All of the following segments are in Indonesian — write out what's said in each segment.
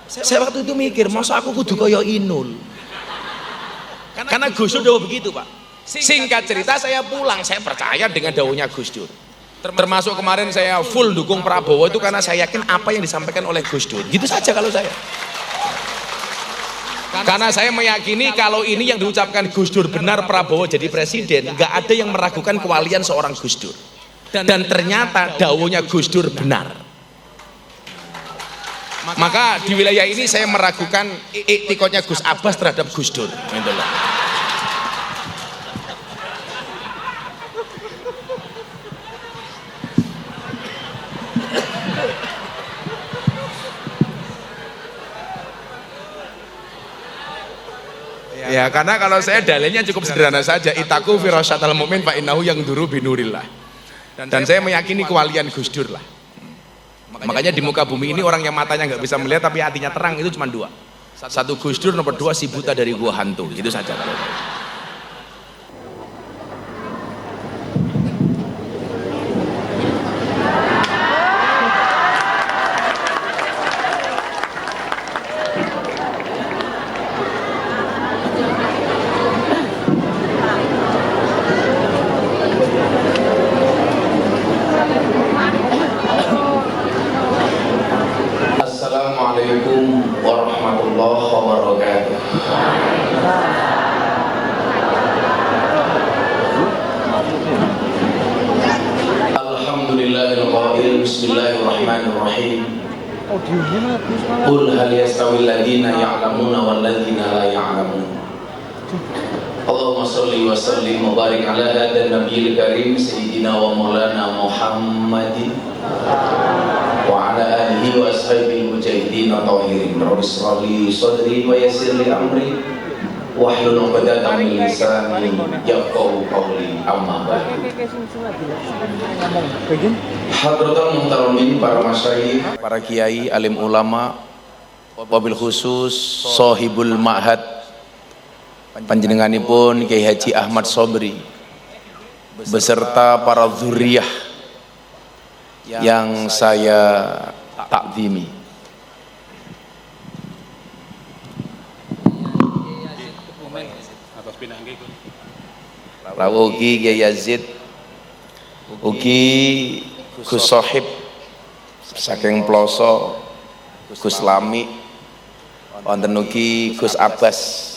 Saya waktu itu mikir, masa aku kudu kaya Inul? Karena Gus Dur dawuh begitu, Pak. Singkat cerita saya pulang, saya percaya dengan dawuhnya Gus Dur. Termasuk kemarin saya full dukung Prabowo itu karena saya yakin apa yang disampaikan oleh Gus Dur. Gitu saja kalau saya. Karena saya meyakini kalau ini yang diucapkan Gus Dur benar, Prabowo jadi presiden, nggak ada yang meragukan kewalian seorang Gus Dur. Dan ternyata dawuhnya Gus Dur benar. Maka di wilayah ini saya meragukan iktikadnya Gus Abbas terhadap Gus Dur. Gitu loh. Ya, karena kalau saya dalilnya cukup sederhana saja, itaku firasyatal mu'min fa innahu yang duru binurillah. Dan saya meyakini kewalian Gus Dur lah. Makanya di muka bumi ini orang yang matanya nggak bisa melihat tapi hatinya terang itu cuma dua. Satu Gus Dur, nomor dua si buta dari gua hantu. Itu saja. Assalamualaikum warahmatullahi wabarakatuh. Alhamdulillahil qail bismillahirrahmanirrahim. Qul hal yastawil ladzina ya'lamuna wal ladzina la ya'lamun. Allahumma shalli wa sallim wa barik ala hadan nabiyil karim sayyidina wa maulana Muhammadin wa ala alihi wa ashabihi mujahidin tahirin. Rabbi shrah li sadri wa yassir li amri wahlul 'uqdatam min lisani yafqahu qawli. Amma ba'du. Hadratul muhtaramin, para masyayikh, para kiai, alim ulama, wabil khusus sahibul ma'had panjenenganipun Kiai Haji Ahmad Sobri beserta para dzurriyyah yang saya takzimi. Rawuh ugi Kiai Yazid, ugi Gus Sohib saking Ploso, Gus Lami, wonten ugi Gus Abbas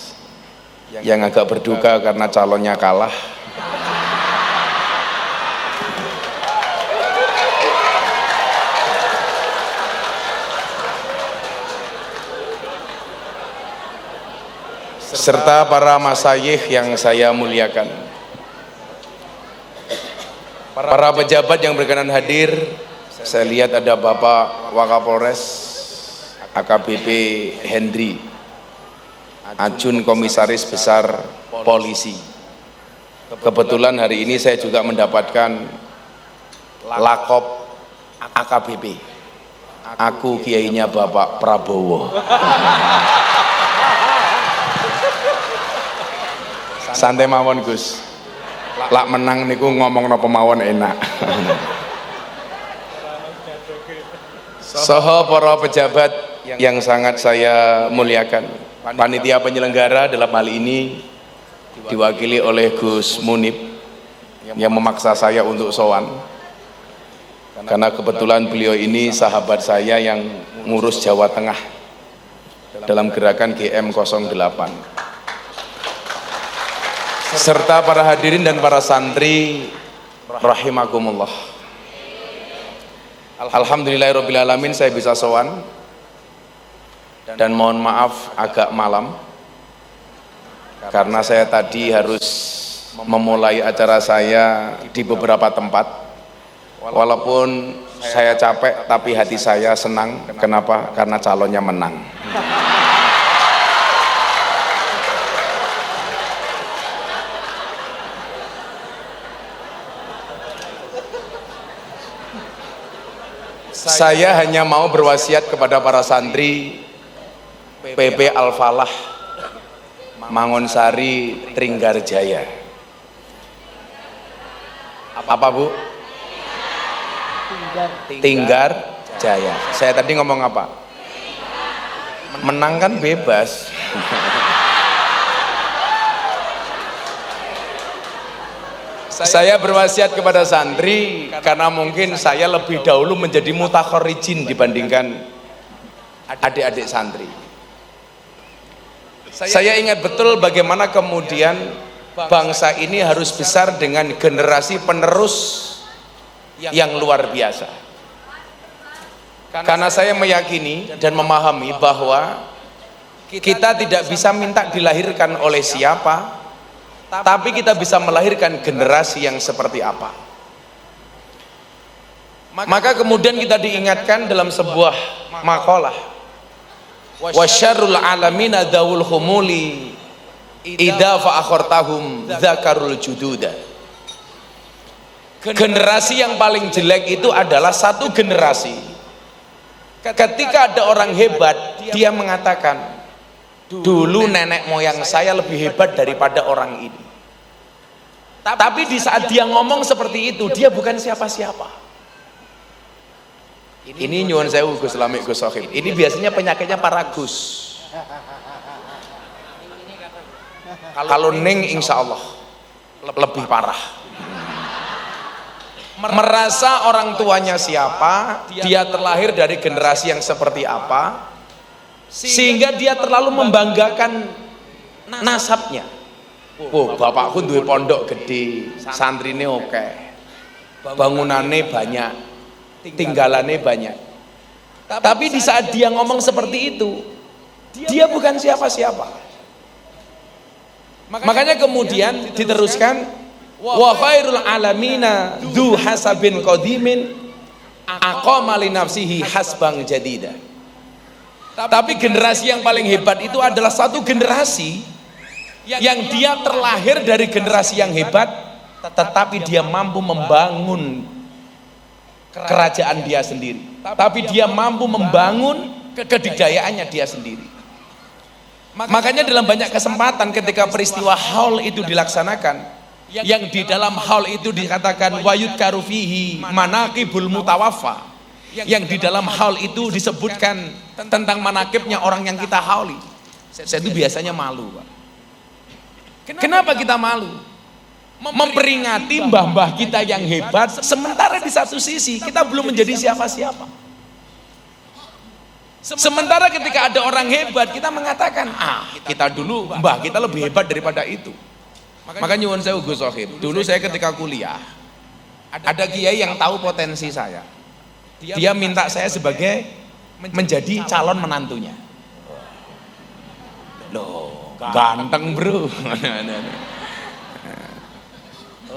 yang agak berduka karena calonnya kalah. Serta para masyayikh yang saya muliakan, para pejabat yang berkenan hadir. Saya lihat ada Bapak Wakapolres AKBP Hendri, Ajun Komisaris Besar Polisi. Kebetulan hari ini saya juga mendapatkan lakop AKBP. Aku kiainya Bapak Prabowo. Santai mawon Gus. Lak menang niku ngomong napa mawon enak. Soho para pejabat yang sangat saya muliakan, panitia penyelenggara dalam hal ini diwakili oleh Gus Munib yang memaksa saya untuk sowan, karena kebetulan beliau ini sahabat saya yang ngurus Jawa Tengah dalam gerakan GM08, serta para hadirin dan para santri rahimakumullah. Alhamdulillahirrabbilalamin saya bisa sowan, dan mohon maaf agak malam karena saya tadi harus memulai acara saya di beberapa tempat. Walaupun saya capek tapi hati saya senang. Kenapa? Karena calonnya menang. Saya hanya mau berwasiat kepada para santri PP Al-Falah Mangonsari Tringgarjaya. Apa Bu? Tinggar Jaya. Saya tadi ngomong apa? Menang kan bebas. Saya berwasiat kepada santri karena mungkin saya lebih dahulu menjadi mutakharrijin dibandingkan adik-adik santri. Saya ingat betul bagaimana kemudian bangsa ini harus besar dengan generasi penerus yang luar biasa. Karena saya meyakini dan memahami bahwa kita tidak bisa minta dilahirkan oleh siapa, tapi kita bisa melahirkan generasi yang seperti apa. Maka kemudian kita diingatkan dalam sebuah makalah, wasyarrul alamina daul humuli idza fa'akhartahum dzakarul jududa. Generasi yang paling jelek itu adalah satu generasi ketika ada orang hebat dia mengatakan, dulu nenek moyang saya lebih hebat daripada orang ini. Tapi di saat dia ngomong seperti itu, dia bukan siapa-siapa. Ini nyuwun sewu Gus Lamik Gus Sohib. Ini biasanya penyakitnya para Gus. Kalau Ning insya Allah lebih parah. Merasa orang tuanya siapa, dia terlahir dari generasi yang seperti apa, sehingga dia terlalu membanggakan nasabnya. Oh, bapakku duwe pondok gede, santrine oke, bangunannya banyak, tinggalannya banyak. Tapi di saat dia ngomong seperti itu, dia bukan siapa-siapa. Makanya kemudian diteruskan, wa khairul alamina dzu hasabin qadimin aqama li nafsihi hasbang jadida. Tapi generasi yang paling hebat itu adalah satu generasi yang dia terlahir dari generasi yang hebat, tetapi dia mampu membangun kerajaan dia sendiri, tapi dia mampu membangun kedidayaannya dia sendiri. Makanya dalam banyak kesempatan ketika peristiwa haul itu dilaksanakan, yang di dalam haul itu dikatakan wayud karufihi manaqibul mutawaffa, yang di dalam haul itu disebutkan tentang manakibnya orang yang kita hauli. Saya itu biasanya malu, Pak. Kenapa kita malu? Memperingati mbah-mbah kita yang hebat, sementara di satu sisi kita belum menjadi siapa-siapa. Sementara ketika ada orang hebat, kita mengatakan, kita dulu mbah kita lebih hebat daripada itu. Makanya nyuwun sewu Gus Sohib, dulu saya ketika kuliah, ada kiai yang tahu potensi saya. Dia minta saya sebagai menjadi calon menantunya. Loh, ganteng bro.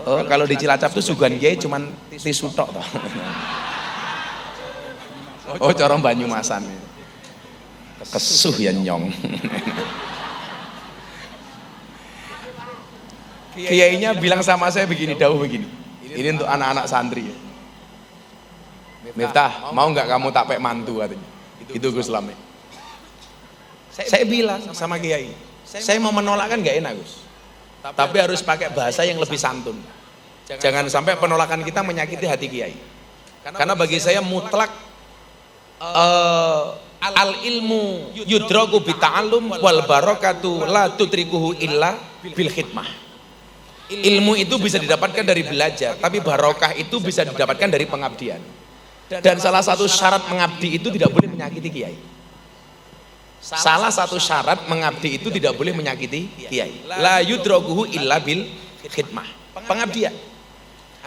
Oh, kalau di Cilacap tuh sugan kiai cuman tisu tok toh. Oh, corong Banyumasan. Kesuh ya nyong. Kiainya bilang sama saya begini, dawuh begini. Ini untuk anak-anak santri. Miftah, mau nggak kamu tak pek mantu katanya. Itu Gus Lamik. Saya bilang sama kiai, saya mau menolak kan nggak enak Gus. Tapi harus pakai bahasa yang lebih santun. Jangan sampai penolakan kita menyakiti hati kiai. Karena bagi saya mutlak al ilmu yudraku bi ta'allum wal barakatu la tutrikuhu illa bil khidmah. Ilmu itu bisa didapatkan dari belajar, tapi barokah itu bisa didapatkan dari pengabdian. Dan salah satu syarat mengabdi itu tidak boleh menyakiti kiai. Salah satu syarat mengabdi itu tidak boleh menyakiti kiai. La yudrakuhu illa bil khidmah. Pengabdian.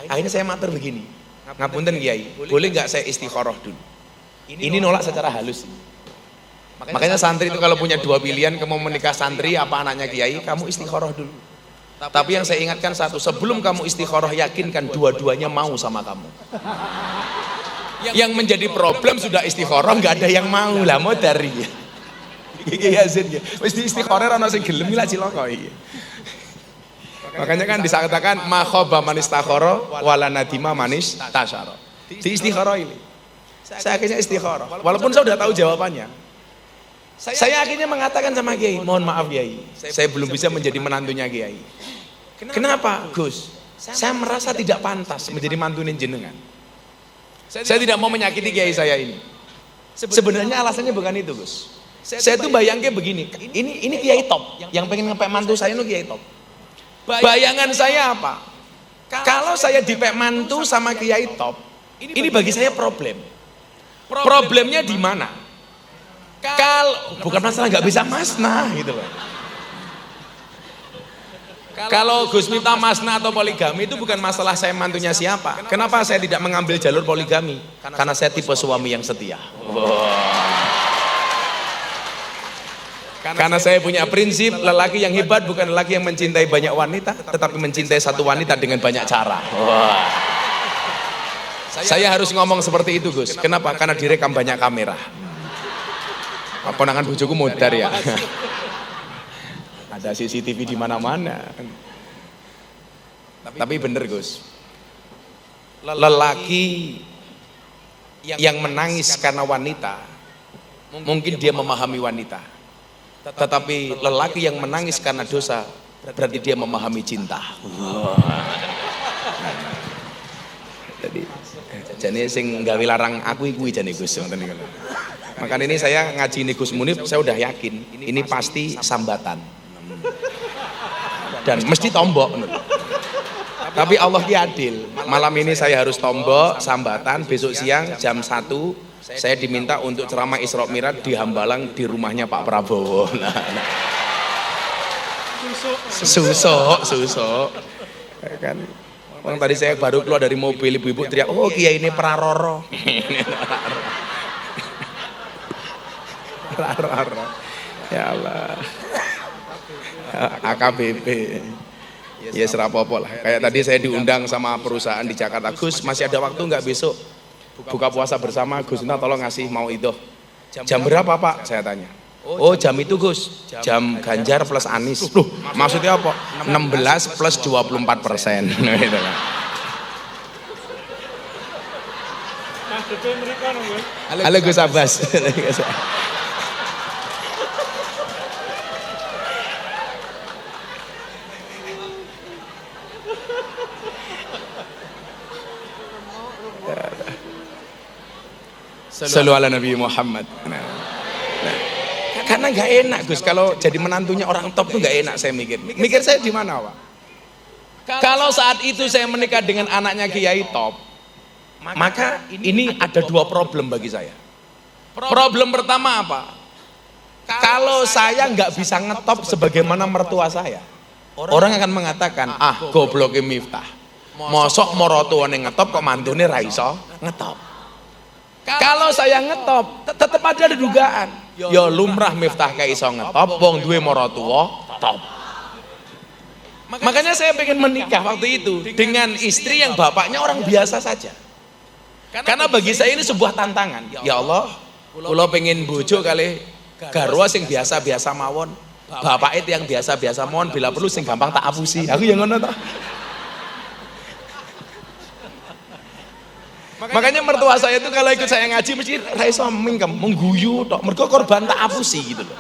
Akhirnya saya matur begini. Ngapunten kiai, boleh nggak saya istikharah dulu? Ini nolak secara halus. Makanya santri itu kalau punya dua pilihan, kamu menikah santri apa anaknya kiai, kamu istikharah dulu. Tapi yang saya ingatkan satu, sebelum kamu istikharah yakinkan dua-duanya mau sama kamu. Yang menjadi problem sudah istikharah nggak ada yang mau lah, mau dari iya Zin ya, mesti istikharah ana sing gelem lah cilaka iki. Makanya kan disatakan ma khaba man istakhara wala nadima manis tasyara. Di istikharah ini. Saya akhirnya istikharah, walaupun saya sudah tahu jawabannya. Saya akhirnya mengatakan sama Kiai, mohon maaf Kiai, saya belum bisa menjadi menantunya Kiai. Kenapa Gus? Saya merasa tidak pantas menjadi mantunya jenengan. Saya tidak mau menyakiti Kiai saya ini. Sebenarnya alasannya bukan itu Gus. Saya tuh bayangnya begini, ini Kiai top, yang pengen ngepek mantu saya itu Kiai top. Bayangan saya apa? Kalau saya dipek mantu sama Kiai top, ini bagi saya problem. Problemnya di mana? Kalau bukan masalah nggak bisa masnah gitu loh. Kalau Gus minta masnah atau poligami itu bukan masalah saya mantunya siapa. Kenapa saya tidak mengambil jalur poligami? Karena saya tipe suami yang setia. Karena saya punya prinsip, lelaki yang hebat bukan lelaki yang mencintai banyak wanita, tetapi mencintai satu wanita dengan banyak cara. Saya harus ngomong seperti itu, Gus. Kenapa? Karena direkam banyak kamera. Konangan bojoku modar ya. Ada CCTV di mana-mana. Tapi bener, Gus. Lelaki yang menangis karena wanita, mungkin dia memahami wanita. Tetapi lelaki yang menangis karena dosa, berarti dia memahami cinta. Jadi sing gawe larang aku kuwi jane Gus. Makanya ini saya ngaji ini Gus Munif, saya udah yakin ini pasti sambatan. Dan mesti tombok. Tapi Allah ki adil. Malam ini saya harus tombok sambatan, besok siang jam 1 saya diminta untuk ceramah Isra Mi'raj di Hambalang di rumahnya Pak Prabowo. Susuk. Kan orang tadi saya baru keluar dari mobil, ibu-ibu teriak, "Oh, Kiai ini praroro." Praroro. Ya Allah. AKBP. Ya serapopo lah. Kayak tadi saya diundang sama perusahaan di Jakarta, "Gus, masih ada waktu nggak besok buka puasa bersama? Gus, nah tolong ngasih mau itu." "Jam berapa, Pak?" saya tanya. "Oh, jam itu, Gus, jam Ganjar plus Anies." Loh, maksudnya apa? 16 plus 24%. Gitu lah. Halo Gus Abbas. Sallu ala Nabi Muhammad. Karena nggak enak, Gus, kalau jadi menantunya orang top tuh nggak enak. Saya mikir saya di mana, Pak? Kalau saat itu saya menikah dengan anaknya Kiai top, maka ini ada dua problem bagi saya. Problem pertama apa? Kalau saya nggak bisa ngetop sebagaimana mertua saya, orang akan mengatakan, "Ah, gobloknya Miftah. Mosok mertuane ngetop kok mantune ra iso ngetop." Kalau saya ngetop, tetap ada dugaan. Ya lumrah Miftah kayak iso ngetop, wong duwe maratuwa top. Makanya saya pengen menikah waktu itu dengan istri yang bapaknya orang biasa saja. Karena bagi saya ini sebuah tantangan. Ya Allah, kula pengen bojo kali garwa sing biasa-biasa mawon. Bapak itu yang biasa-biasa mawon, bila perlu sing gampang tak apusi. Aku yang ngono toh. Makanya mertua saya itu kalau ikut saya ngaji mesti ra iso mingkem, mengguyu tok. Mergo korban tak apusi gitu loh.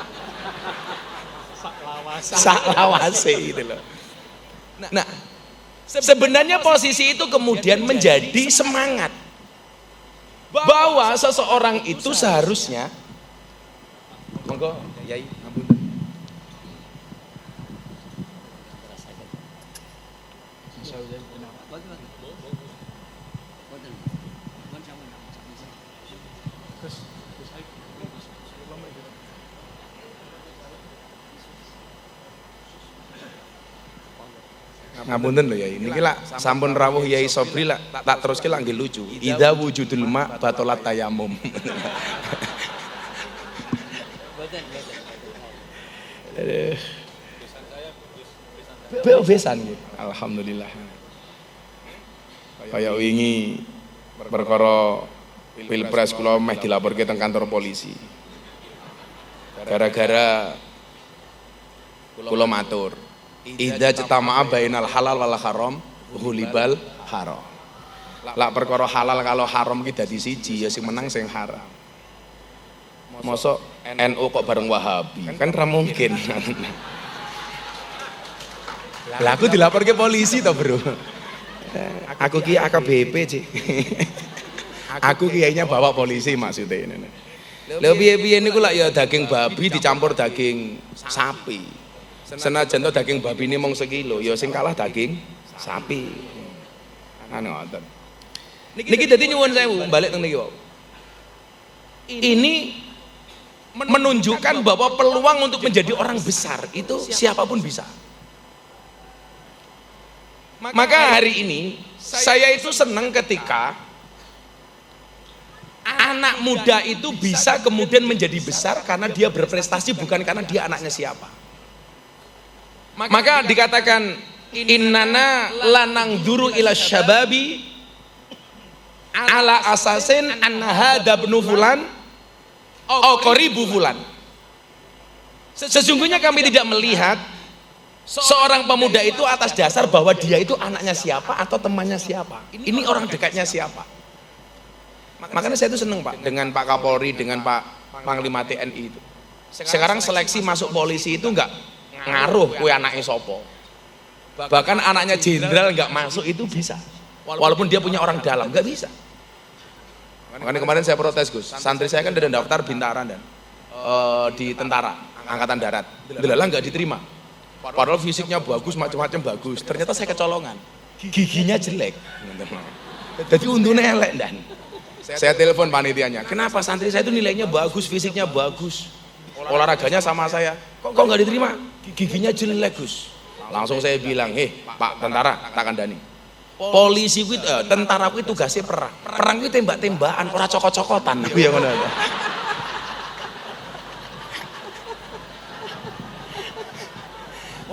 Sak lawase gitu loh. Nah, sebenarnya posisi itu kemudian menjadi semangat bahwa seseorang itu seharusnya monggo Yai ngapunten. Ngapunten lho ya, ini kira sampun rawuh Yai Sobri lah, tak terus kira nggih lucu. Idza wujudul ma batalat tayamum. Besan gitu. Alhamdulillah. Kayak wingi perkara Pilpres kula meh dilaporke teng kantor polisi. Gara-gara kula matur idza cetama'a bainal halal wal haram hulibal haram. Lah perkara halal kalau haram ki dadi siji ya sing menang sing haram. Mosok NU kok bareng Wahabi? Kan ra mungkin. Lah aku dilaporke polisi toh, Bro. Aku ki AKBP, Cik. Aku kiyainya bawa polisi maksudnya ini. Lha piye-piye niku lak ya daging babi dicampur daging sapi. Senajan to daging babi ini mung sekilo, ya sing kalah daging sapi. Anu ngoten. Niki dadi nyuwun sewu balik teng niki wae. Ini menunjukkan bahwa peluang untuk menjadi orang besar itu siapapun bisa. Maka hari ini saya itu senang ketika anak muda itu bisa kemudian menjadi besar karena dia berprestasi, bukan karena dia anaknya siapa. Maka dikatakan innana lanang duru ila syababi ala asasin anna hadha ibnu fulan au qaribu fulan. Sesungguhnya kami tidak melihat seorang pemuda itu atas dasar bahwa dia itu anaknya siapa atau temannya siapa. Ini orang dekatnya siapa. Makanya saya itu senang Pak dengan Pak Kapolri, dengan Pak Panglima TNI itu. Sekarang seleksi masuk polisi itu enggak ngaruh kue anaknya sopo. Bahkan anaknya jenderal enggak masuk itu bisa. Walaupun dia punya orang dalam, enggak bisa. Makanya kemarin saya protes Gus, santri saya kan ada daftar bintaran dan di tentara angkatan darat. Delalah enggak diterima. Padahal fisiknya bagus, macam-macam bagus. Ternyata saya kecolongan. Giginya jelek. Jadi untungnya elek dan. Saya telepon panitianya, kenapa santri saya itu nilainya bagus, fisiknya bagus, olahraganya sama saya, kok nggak diterima? Giginya jelek Gus. Langsung saya bilang, Pak tentara, tak kandani. Polisi itu, tentara itu tugasnya perang. Perang itu tembak-tembakan, ora cokot-cokotan. Ya ngono.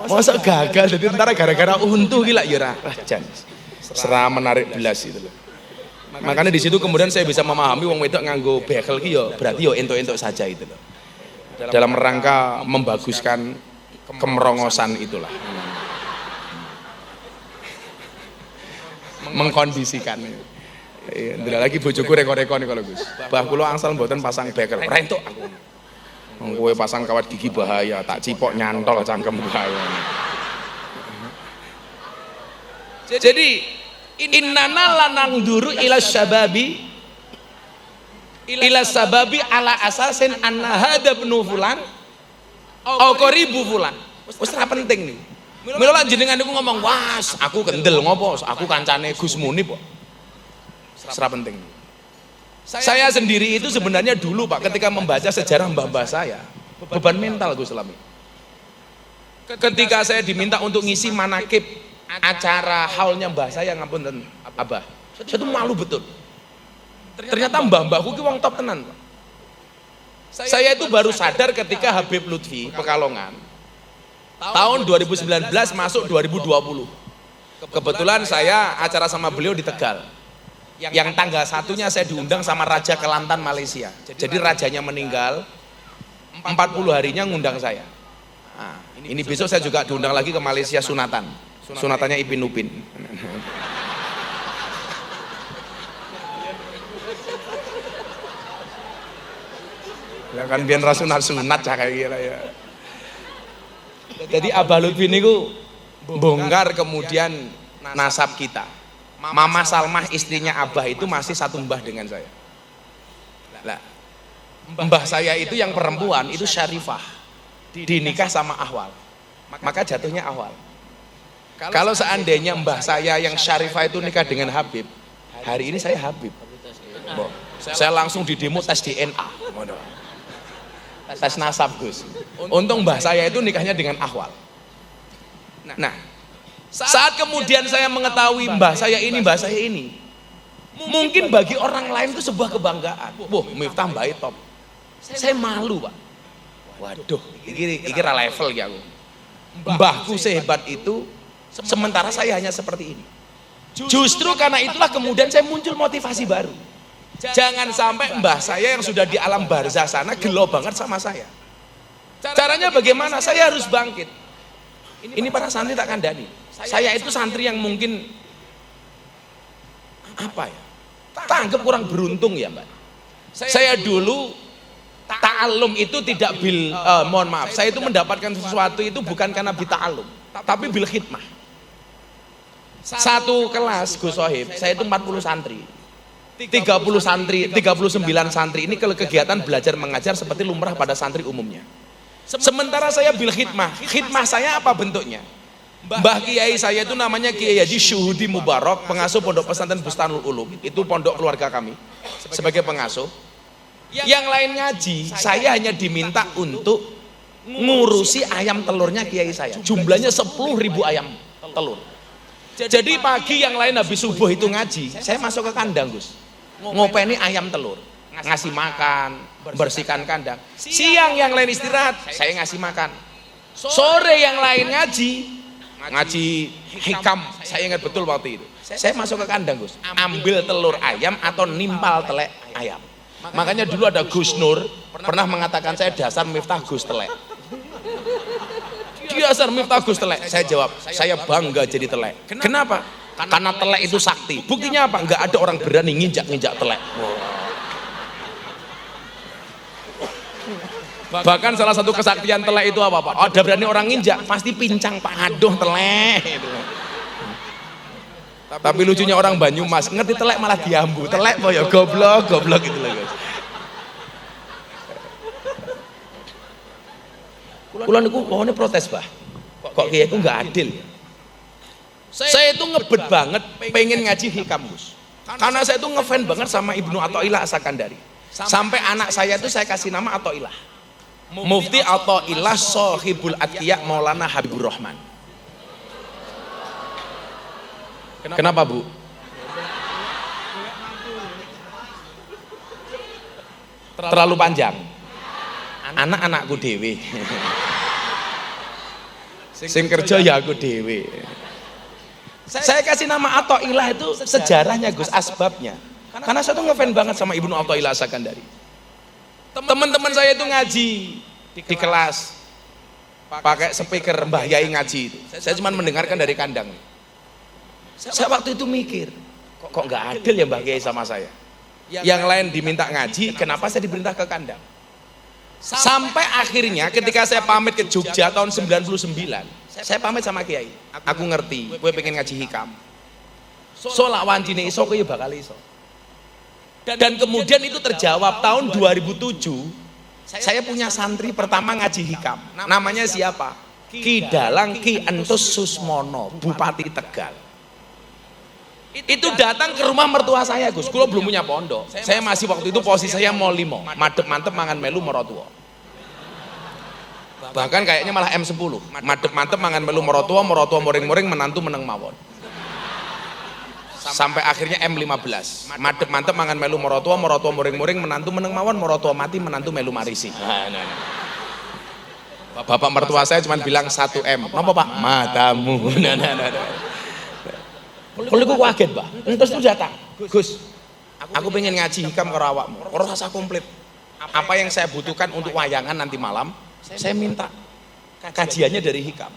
Masa gagal jadi tentara gara-gara untu gila ya jan. Serah menarik belas itu loh. Makanya di situ kemudian saya bisa memahami wong wedok nganggo bekel ki ya berarti ya entuk-entuk saja itu loh. Dalam rangka membaguskan kemerongosan itulah. Mengkondisikan. Iya, lagi bojoku rekor-rekor nih kalau Gus. Bah kula angsal mboten pasang bekel. Ora entuk aku. Wong kowe pasang kawat gigi bahaya, tak cipok nyantol cangkem bahaya. Jadi innana lanang duru ila syababi ila sababi ala asasin anna hadha ibnu fulan au qaribu fulan. Wis ora penting nih. Mila lan jenengan niku ngomong, "Was, aku kendel ngopo? Aku kancane Gus Munib kok." Ora penting. Saya sendiri itu sebenarnya dulu Pak ketika membaca sejarah mbah-mbah saya, beban mental Gus Lami. Ketika saya diminta untuk ngisi manakib acara haulnya mbah saya ngapunten Abah, saya tuh malu betul. Ternyata mbah-mbahku ki wong top tenan Pak. Saya itu baru sadar ketika Habib Lutfi Pekalongan tahun 2019 masuk 2020. Kebetulan saya acara sama beliau di Tegal. Yang tanggal satunya saya diundang sama Raja Kelantan Malaysia. Jadi rajanya meninggal, 40 harinya ngundang saya. Nah, ini besok saya juga diundang lagi ke Malaysia sunatan. Sunatannya Ipin Upin. Ya kan biar sunat cah kayak gila ya. Jadi Abah Lutfi niku bongkar kemudian nasab kita. Mama Salmah istrinya Abah itu masih satu mbah dengan saya. Lah, mbah saya itu yang perempuan itu Syarifah, dinikah sama Ahwal, maka jatuhnya Ahwal. Kalau seandainya mbah saya yang Syarifah itu nikah dengan Habib, hari ini saya Habib. Saya langsung di demo tes DNA, tes nasab Gus. Untung mbah saya itu nikahnya dengan Ahwal. Nah, saat kemudian saya mengetahui mbah saya ini, mungkin bagi orang lain itu sebuah kebanggaan. Wah, Miftah mbah top. Saya malu Pak. Waduh, iki ra level ya aku. Mbahku sehebat itu, sementara saya hanya seperti ini. Justru karena itulah kemudian saya muncul motivasi baru. Jangan sampai mbah saya yang sudah di alam barzah sana gelo banget sama saya. Caranya bagaimana? Saya harus bangkit. Ini para santri tak kandani. Saya itu santri yang mungkin apa ya? Tanggap kurang beruntung ya Mbak. Saya dulu ta'alum itu tidak mohon maaf, saya itu mendapatkan sesuatu itu bukan karena bita'alum, tapi bil khidmah. Satu kelas Gus Sohib, saya itu 40 santri. santri, 39 santri ini kalau kegiatan belajar mengajar seperti lumrah pada santri umumnya. Sementara saya bil khidmah saya apa bentuknya? Mbah Kiai saya itu namanya Kiai Haji Syuhudi Mubarak, pengasuh Pondok Pesantren Bustanul Ulum, itu pondok keluarga kami sebagai pengasuh. Yang lain ngaji, saya hanya diminta untuk ngurusi ayam telurnya Kiai saya. Jumlahnya 10.000 ayam telur. Jadi pagi yang lain habis subuh itu ngaji, saya masuk ke kandang, Gus. Ngopeni ayam telur, ngasih makan, bersihkan kandang. Siang yang lain istirahat, saya ngasih makan. Sore yang lain ngaji hikam, saya ingat betul waktu itu. Saya masuk ke kandang, Gus, ambil telur ayam atau nimpal telek ayam. Makanya dulu ada Gus Nur pernah mengatakan saya dasar Miftah Gus Telek. Dasar Miftah Gus Telek. Saya jawab, saya bangga jadi telek. Kenapa? Karena telek itu sakti. Buktinya apa? Enggak ada orang berani nginjak-nginjak telek. Bahkan salah satu kesaktian telek itu apa, Pak? Ada berani orang nginjak, pasti pincang, Pak. Aduh telek. Tapi lucunya orang Banyumas, ngerti telek malah diambu. Telek mau ya goblok gitu loh, guys. Kula niku pohonnya protes, Bah. Kok kiai ku nggak adil ya? Saya itu ngebet banget pengen ngaji hikam, Gus. Karena saya itu ngefan banget sama Ibnu Athaillah As-Sakandari. Sampai anak saya itu saya kasih nama Athaillah. Mufti Athaillah Shahibul Atqiya Maulana Habibur Rahman. Kenapa, Bu? Terlalu panjang. Anak-anakku dewe. Sing kerja ya aku dewe. Saya kasih nama Athaillah itu sejarahnya, Gus, asbabnya. Karena saya tuh ngefan banget sama Ibnu Athaillah As-Sakandari. Teman-teman saya itu ngaji di kelas pakai speaker Mbah Yai ngaji itu. Saya cuma mendengarkan dari kandang. Saya waktu itu mikir, kok nggak adil ya Mbah Kiai sama saya. Yang lain diminta ngaji, kenapa saya diperintah ke kandang? Sampai akhirnya ketika saya pamit ke Jogja tahun 99, saya pamit sama Kiai. Aku ngerti, gue pengen ngaji hikam. So lak wancine iso kowe ya bakal iso. Dan kemudian itu terjawab tahun 2007. Saya punya santri pertama ngaji hikam. Namanya siapa? Ki Dalang Ki Entus Susmono, Bupati Tegal. Itu datang ke rumah mertua saya, Gus. Kulo belum punya pondok. Saya masih waktu itu posisi saya mau limo, madep-mantep mangan melu mertua. Bahkan kayaknya malah M10. Madep-mantep mangan melu mertua moring-moring menantu meneng mawon. Sampai akhirnya M15. Madep-mantep mangan melu mertua moring-moring menantu meneng mawon, mertua mati menantu melu marisi. Bapak mertua saya cuma bilang 1M. Napa, Pak? Matamu. Kalau aku kaget, Pak. Terus itu datang, Gus, aku pengen ngaji hikam karo awakmu. Ora rasa komplit. Apa yang saya butuhkan untuk wayangan nanti malam, saya minta kajiannya dari hikam.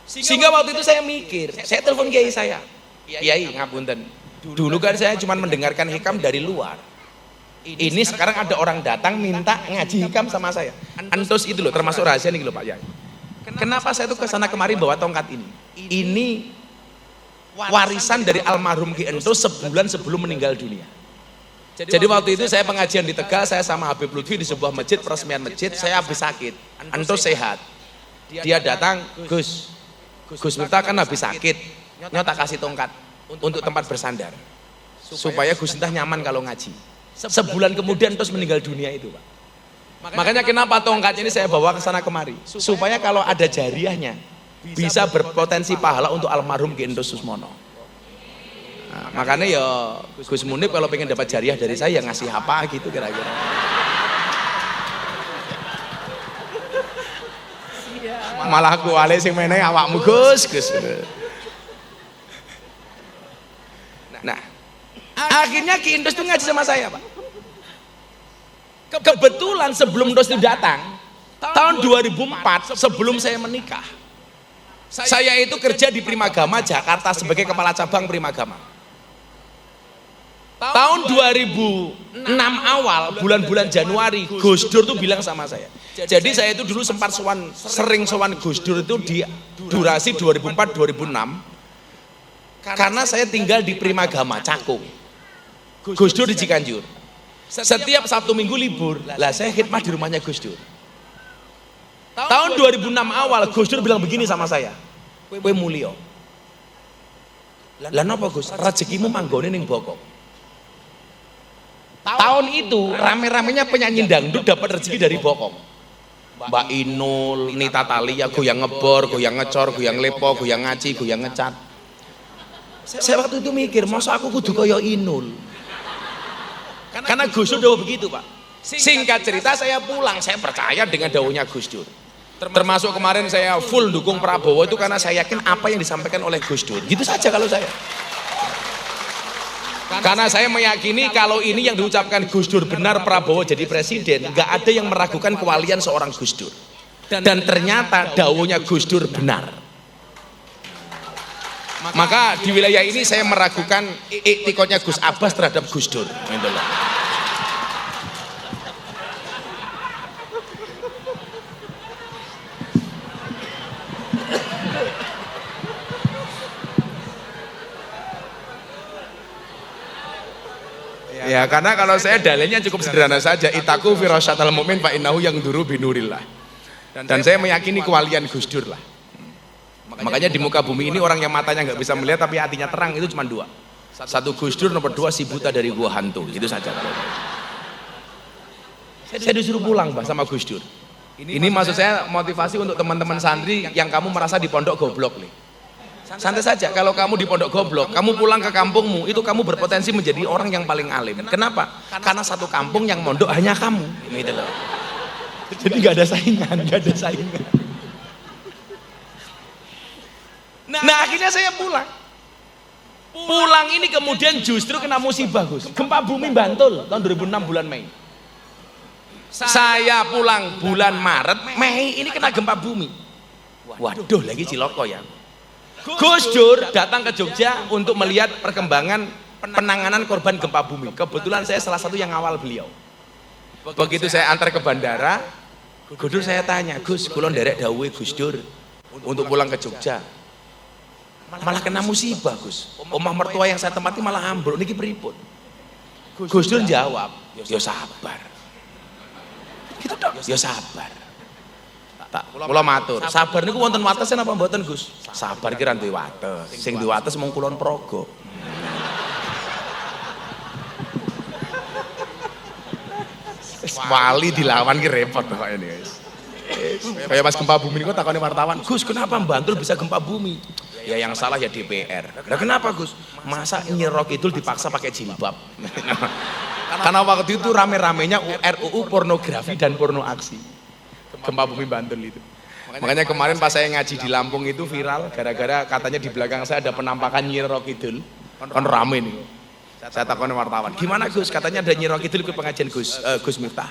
Sehingga waktu itu saya mikir, saya telepon kiai saya. Kiai, ngapunten. Dulu kan saya cuma mendengarkan hikam dari luar. Ini sekarang ada orang datang minta ngaji hikam sama saya. Antus itu loh, termasuk rahasia nih loh Pak Yai. Kenapa saya tuh kesana kemari bawa tongkat ini? Ini warisan dari almarhum Ki Entus sebulan sebelum meninggal dunia. Jadi waktu itu saya pengajian di Tegal, saya sama Habib Lutfi di sebuah masjid, peresmian masjid, saya habis sakit. Entus sehat. Dia datang, Gus Miftah kan habis sakit, nyata kasih tongkat untuk tempat bersandar. Supaya Gus Miftah nyaman kalau ngaji. Sebulan kemudian Entus meninggal dunia itu, Pak. Makanya kenapa tongkat ini saya bawa ke sana kemari? Supaya kalau ada jariahnya, bisa berpotensi pahala untuk almarhum Ki Entus Susmono. Nah, makanya ya Gus Munib kalau pengen dapat jariah dari saya ngasih apa gitu kira-kira. Malah aku wale sing meneh awakmu Gus. Nah, akhirnya Ki Entus itu ngaji sama saya, Pak. Kebetulan sebelum Entus itu datang, tahun 2004 sebelum saya menikah, saya itu kerja di Primagama Jakarta sebagai kepala cabang Primagama. Tahun 2006 awal, bulan-bulan Januari, Gus Dur tuh bilang sama saya. Jadi saya itu dulu sempat sering sowan Gus Dur itu di durasi 2004-2006. Karena saya tinggal di Primagama Cakung. Gus Dur di Ciganjur. Setiap Sabtu Minggu libur, lah saya khidmat di rumahnya Gus Dur. Tahun 2006 awal Gus Dur bilang begini sama saya, kowe mulya. Lah napa Gus? Rezekimu manggone ning Bokong. Tahun itu rame-ramenya penyanyi dangdut dapat rezeki dari Bokong. Mbak Inul, Nita Talia, goyang ngebor, goyang ngecor, goyang lepo, goyang ngaci, goyang ngecat. Saya waktu itu mikir, masa aku kudu kaya Inul? Karena Gus Dur dawuh begitu, Pak. Singkat cerita saya pulang, saya percaya dengan dawuhnya Gus Dur. Termasuk kemarin saya full dukung Prabowo itu karena saya yakin apa yang disampaikan oleh Gus Dur. Gitu saja kalau saya. Karena saya meyakini kalau ini yang diucapkan Gus Dur benar, Prabowo jadi presiden, nggak ada yang meragukan kewalian seorang Gus Dur. Dan ternyata dawuhnya Gus Dur benar. Maka di wilayah ini saya meragukan iktikadnya Gus Abbas terhadap Gus Dur. Ya karena kalau saya dalilnya cukup sederhana saja, itaku firasyatal mu'min fa innahu yang duru binurillah. Dan saya meyakini kewalian Gus Dur lah. Makanya di muka bumi ini orang yang matanya nggak bisa melihat tapi hatinya terang itu cuma dua. Satu Gus Dur, nomor dua si buta dari gua hantu. Itu saja. Saya disuruh pulang Mbak sama Gus Dur. Ini maksud saya motivasi untuk teman-teman santri yang kamu merasa di pondok goblok nih. Santai saja, kalau kamu di pondok goblok, kamu pulang ke kampungmu, itu kamu berpotensi menjadi orang yang paling alim. Kenapa? Karena satu kampung yang mondok hanya kamu. Gitu loh. Jadi nggak ada saingan, nggak ada saingan. Nah akhirnya saya pulang. Pulang ini kemudian justru kena musibah Gus. Gempa bumi Bantul tahun 2006 bulan Mei. Saya pulang bulan Maret, Mei ini kena gempa bumi. Waduh lagi ciloko ya. Gus Dur datang ke Jogja untuk melihat perkembangan penanganan korban gempa bumi. Kebetulan saya salah satu yang awal beliau. Begitu saya antar ke bandara, Gus Dur saya tanya, Gus, kula nderek dawuhe Gus Dur untuk pulang ke Jogja. Malah kena musibah Gus. Omah mertua yang saya tempati malah ambruk, niki pripun? Gus Dur jawab, ya sabar. Gitu dong, ya sabar. Tak, kula matur, sabar niku wonten watese napa mboten Gus? Sabar ki ra duwe wates. Sing duwe wates mung kulon progo. Wali dilawan ki repot kok ini guys. Kayak pas gempa bumi niku takoni wartawan, Gus kenapa Bantul bisa gempa bumi? Ya yang salah ya DPR. Lah kenapa Gus? Masa Nyi Roh Kidul dipaksa pakai jilbab? Karena waktu itu rame-ramenya RUU pornografi dan porno aksi. Gempa bumi Bantul itu. Makanya kemarin pas saya ngaji di Lampung itu viral gara-gara katanya di belakang saya ada penampakan Nyi Roh Kidul. Kan rame nih. Saya takoni wartawan, gimana Gus? Katanya ada Nyi Roh Kidul ikut pengajian Gus Miftah.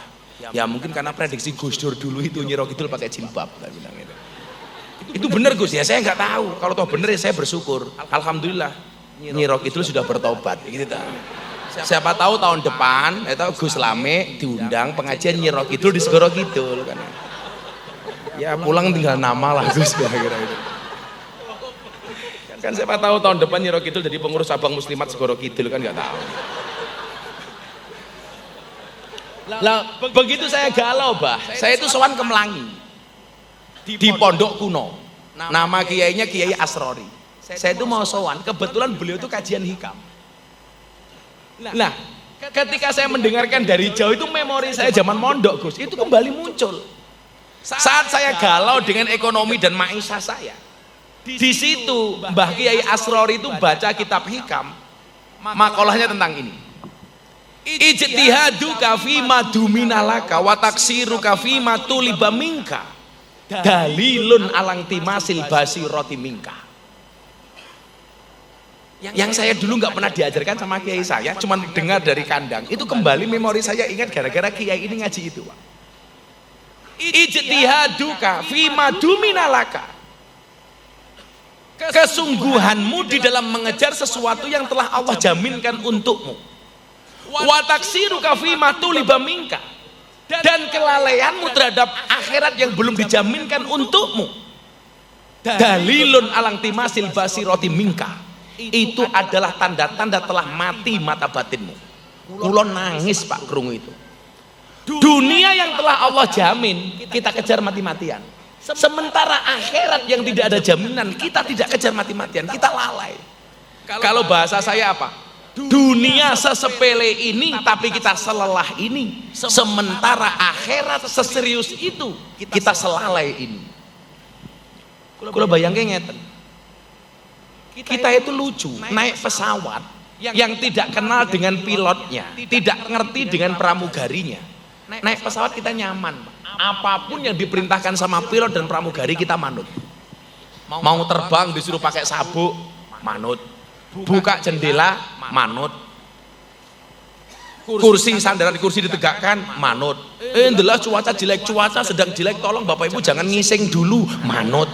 Ya mungkin karena prediksi Gus Dur dulu itu Nyi Roh Kidul pakai jilbab. Saya bilang itu. Itu benar Gus ya, saya nggak tahu. Kalau toh benar ya saya bersyukur. Alhamdulillah Nyi Roh Kidul sudah bertobat. Gitu ta. Siapa tahu tahun depan, Gus Lame diundang pengajian Nyi Roh Kidul di Segoro Kidul kan. Ya pulang tinggal nama lah Gus kira-kira itu. Kan siapa tahu tahun depan Nyi Roh Kidul jadi pengurus cabang Muslimat Segoro Kidul kan nggak tahu. Lah begitu saya galau bah, saya itu sowan ke Melangi di pondok kuno. Nama kiainya Kiai Asrori. Saya itu mau sowan, kebetulan beliau itu kajian hikam. Nah, ketika saya mendengarkan dari jauh itu memori saya zaman mondok Gus, itu kembali muncul. Saat saya galau dengan ekonomi dan maisha saya. Di situ Mbah Kiai Asrori itu baca kitab hikam. Makalahnya tentang ini. Ijtihaduka fi maduminalaka wa taksiruka fi matuliba minka dalilun alang timasil basiroti minka. Yang saya dulu nggak pernah diajarkan sama kiai saya, cuma dengar dari kandang. Itu kembali memori saya ingat gara-gara kiai ini ngaji itu, Pak. Ijtihaduka fi maduminalaka. Kesungguhanmu di dalam mengejar sesuatu yang telah Allah jaminkan untukmu. Wa taksiruka fi matuliba minka, dan kelalaianmu terhadap akhirat yang belum dijaminkan untukmu. Dalilun alang timasil basiroti minka, itu adalah tanda-tanda telah mati mata batinmu. Kulo nangis Pak krungu itu. Dunia yang telah Allah jamin kita kejar mati-matian. Sementara akhirat yang tidak ada jaminan kita tidak kejar mati-matian, kita lalai. Kalau bahasa saya apa? Dunia sesepele ini tapi kita selelah ini. Sementara akhirat seserius itu kita selalai ini. Kalau bayangke ngeten. Kita itu lucu, naik pesawat yang tidak kenal dengan pilotnya, tidak ngerti dengan pramugarinya. Naik pesawat kita nyaman, apapun yang diperintahkan sama pilot dan pramugari kita manut. Mau terbang disuruh pakai sabuk, manut. Buka jendela, manut. Kursi sandaran kursi ditegakkan, manut. Ndelah cuaca jelek, cuaca sedang jelek, tolong Bapak Ibu jangan ngising dulu, manut.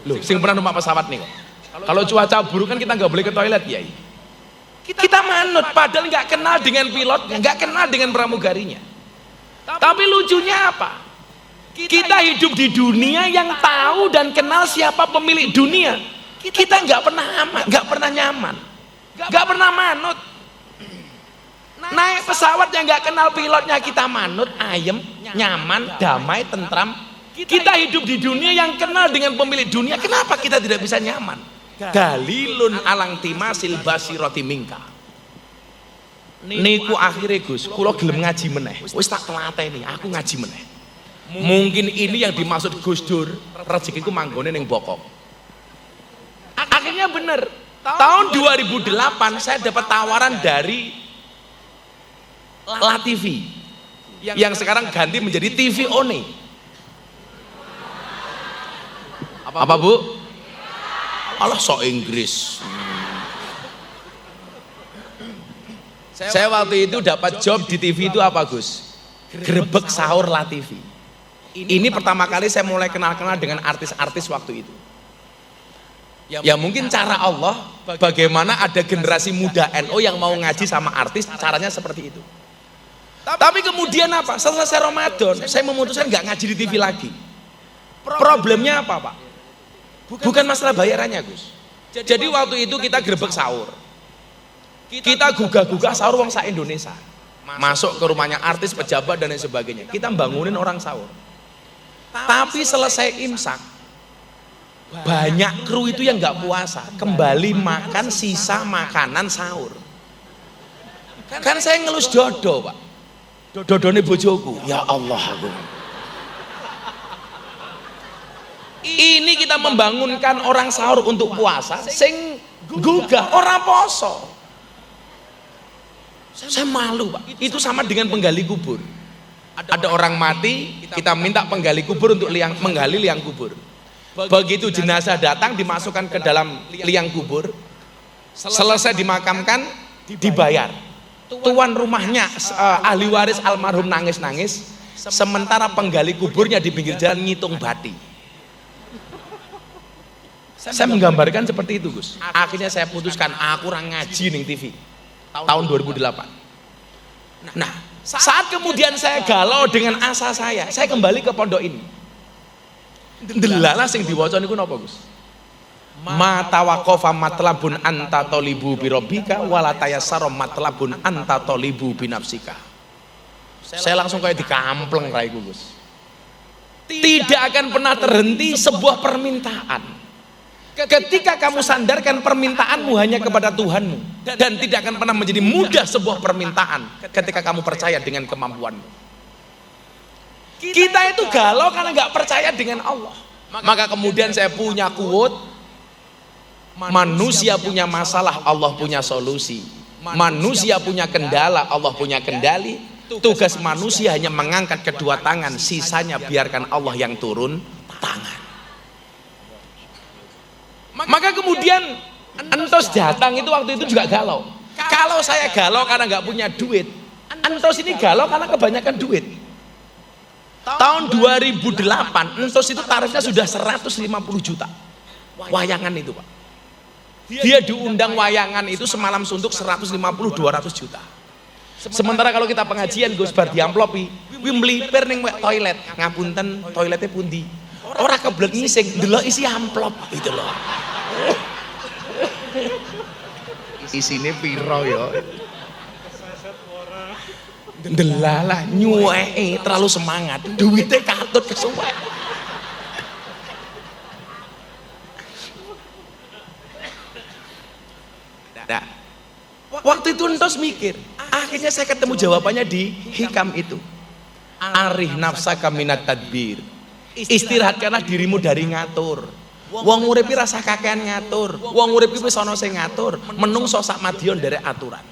Loh, sing pernah numpak pesawat nih kok. Kalau cuaca buruk kan kita nggak boleh ke toilet, Yai. Kita manut, padahal nggak kenal dengan pilotnya, nggak kenal dengan pramugarinya. Tapi lucunya apa? Kita hidup di dunia yang tahu dan kenal siapa pemilik dunia. Kita nggak pernah aman, nggak pernah nyaman, nggak pernah manut. Naik pesawat yang nggak kenal pilotnya kita manut, ayem, nyaman, damai, tentram. Kita hidup di dunia yang kenal dengan pemilik dunia. Kenapa kita tidak bisa nyaman? Dalilun alang timasil basiroti mingka. Niku akhirnya Gus, kula gelem ngaji meneh. Wis tak telateni, aku ngaji meneh. Mungkin ini yang dimaksud Gus Dur, rezekiku manggone ning bokok. Akhirnya bener. Tahun 2008 saya dapat tawaran dari La TV yang sekarang ganti menjadi TV One. Apa Bu? Allah sok Inggris. Saya waktu itu dapat job di TV itu apa Gus? Grebek sahur La TV. Ini pertama kali saya mulai kenal-kenal dengan artis-artis waktu itu. Ya mungkin cara Allah, bagaimana ada generasi muda NU yang mau ngaji sama artis, caranya seperti itu. Tapi kemudian apa? Selesai Ramadan, saya memutuskan nggak ngaji di TV lagi. Problemnya apa Pak? Bukan masalah bayarannya Gus. Jadi waktu itu kita grebek sahur. Kita gugah-gugah sahur wong sak Indonesia. Masuk ke rumahnya artis, pejabat dan lain sebagainya. Kita bangunin orang sahur. Tapi selesai imsak, banyak kru itu yang nggak puasa, kembali makan sisa makanan sahur. Kan saya ngelus dodo Pak. Dodone bojoku. Ya Allah aku. Ini kita membangunkan orang sahur untuk puasa, sing gugah orang poso. Saya malu Pak. Itu sama dengan penggali kubur. Ada orang mati, kita minta penggali kubur untuk menggali liang kubur. Begitu jenazah datang dimasukkan ke dalam liang kubur, selesai dimakamkan, dibayar. Tuan rumahnya ahli waris almarhum nangis-nangis, sementara penggali kuburnya di pinggir jalan ngitung bati. Saya menggambarkan seperti itu Gus. Akhirnya saya putuskan aku orang ngaji ning TV tahun 2008. Nah, saat kemudian saya galau dengan asa saya kembali ke pondok ini. Delala sing diwaca niku napa Gus? Ma tawaqafa matlabun anta talibu bi rabbika wala tayassara matlabun anta talibu bi nafsika. Saya langsung kayak dikampleng raiku Gus. Tidak akan pernah terhenti sebuah permintaan. Ketika kamu sandarkan permintaanmu hanya kepada Tuhanmu dan tidak akan pernah menjadi mudah sebuah permintaan ketika kamu percaya dengan kemampuanmu. Kita itu galau karena nggak percaya dengan Allah. Maka kemudian saya punya quote, manusia punya masalah, Allah punya solusi. Manusia punya kendala, Allah punya kendali. Tugas manusia hanya mengangkat kedua tangan, sisanya biarkan Allah yang turun tangan. Maka kemudian entos datang itu waktu itu juga galau. Kalau saya galau karena nggak punya duit, entos ini galau karena kebanyakan duit. Tahun 2008 entos itu tarifnya sudah 150 juta. Wayangan itu Pak. Dia diundang wayangan itu semalam suntuk 150-200 juta. Sementara kalau kita pengajian Gus bar diamplopi, wi mlipir ning toilet, ngapunten toiletnya pundi. Ora kebelet ngising, delok isi amplop gitu loh. isine piro ya? Delalah nyuweke terlalu semangat, duwite katut kesuwek. Nah, waktu itu entos mikir, akhirnya saya ketemu jawabannya di hikam itu. Arih nafsaka minat tadbir. Istirahatkanlah dirimu dari ngatur. Wong uripi rasa kakean ngatur. Wong uripi wis ana sing ngatur, menungso sak madya nderek aturan.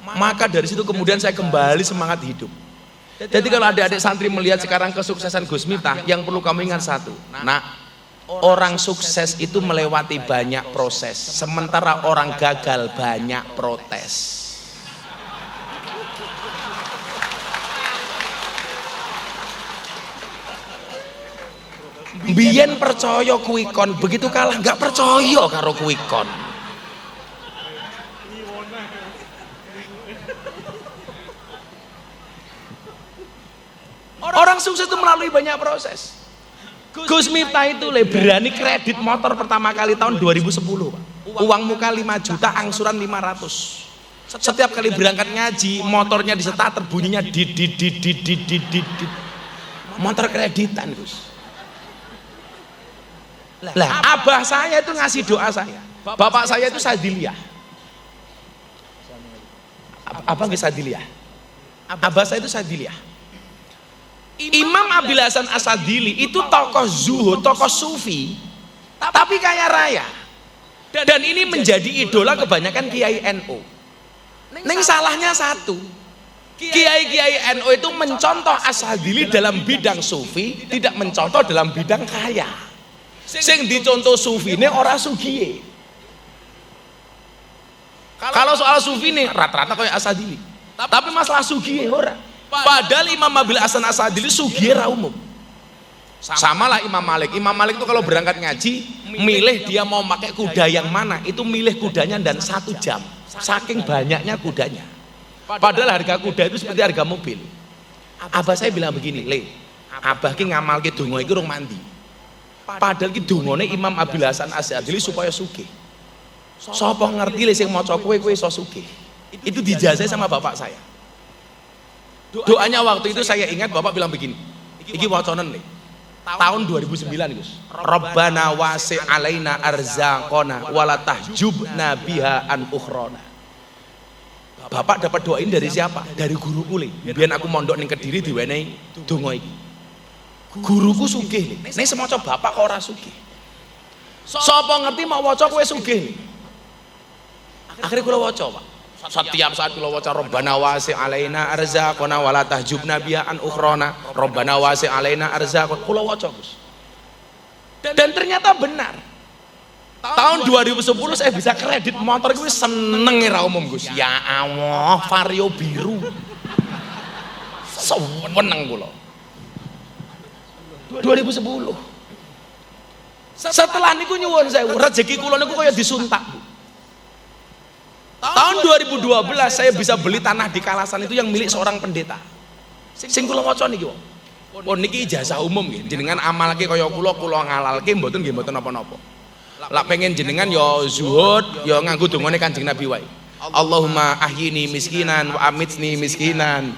Maka dari situ kemudian saya kembali semangat hidup. Jadi kalau adik-adik santri melihat sekarang kesuksesan Gus Miftah, yang perlu kamu ingat satu. Nah, orang sukses itu melewati banyak proses, sementara orang gagal banyak protes. Biyen percaya kuwi kon, begitu kalah nggak percaya karo kuwi kon. Orang sukses itu melalui banyak proses. Gus Miftah itu berani kredit motor pertama kali tahun 2010, Pak. Uang muka 5 juta, angsuran 500. Setiap kali berangkat ngaji, motornya disetar bunyinya dit. Motor kreditan, Gus. Lah, abah saya itu ngasih doa saya. Bapak saya itu Sadiliyah. Apa nggih Sadiliyah? Abah saya itu Sadiliyah. Imam Abil Hasan As-Sadili itu tokoh zuhud, tokoh sufi, tapi kaya raya. Dan ini menjadi idola kebanyakan kiai NU. Neng salahnya satu, kiai NU itu mencontoh As-Sadili dalam bidang sufi, tidak mencontoh dalam bidang kaya. Sing dicontoh sufi ini orang sugiye. Kalau soal sufi nih rata-rata kayak As-Sadili, tapi masalah sugiye ora. Padahal Imam Abil Hasan As-Sadili sugiye ra umum. Samalah Imam Malik. Imam Malik itu kalau berangkat ngaji, milih dia mau pakai kuda yang mana, itu milih kudanya dan 1 jam. Saking banyaknya kudanya. Padahal harga kuda itu seperti harga mobil. Abah saya bilang begini, Le, abah ki ngamalke donga iki urung mandi. Padahal ki dongane Imam Abil Hasan As-Sadili supaya sugih. Sapa ngerti le sing maca kowe iso sugih. Itu dijazahi sama bapak saya. Doanya waktu itu saya ingat bapak bilang begini, iki wacanen nih, tahun 2009 Gus. Rabbana wasi' alaina arzaqona wala tahjubna biha an ukhrona. Bapak dapat doain dari siapa? Dari guruku le. Biyen aku mondok ning Kediri diwenehi donga iki. Guruku sugih le. Nek semoco bapak kok ora sugih. Sapa ngerti mau waca kowe sugih. Akhirnya kula waca, Pak. Setiap saat kula waca Rabbana wasi' alaina arzaqona wala tahjubna biha an ukhrona. Rabbana wasi' alaina arzaqona. Kula waca, Gus. Dan ternyata benar. Tahun 2010 saya bisa kredit motor gue seneng ra umum, Gus. Ya Allah, Vario biru. Seneng kula. 2010. Setelah niku nyuwun sewu, rezeki kula niku kaya disuntak, Bu. Tahun 2012 saya bisa beli tanah di Kalasan itu yang milik seorang pendeta. Sing kula waca niki, wong. Oh niki ijazah umum nggih. Jenengan amalke kaya kula ngalalke mboten nggih mboten napa-napa. Lah pengen jenengan ya zuhud, ya nganggo dongane Kanjeng Nabi wae. Allahumma ahyini miskinan wa amitni miskinan.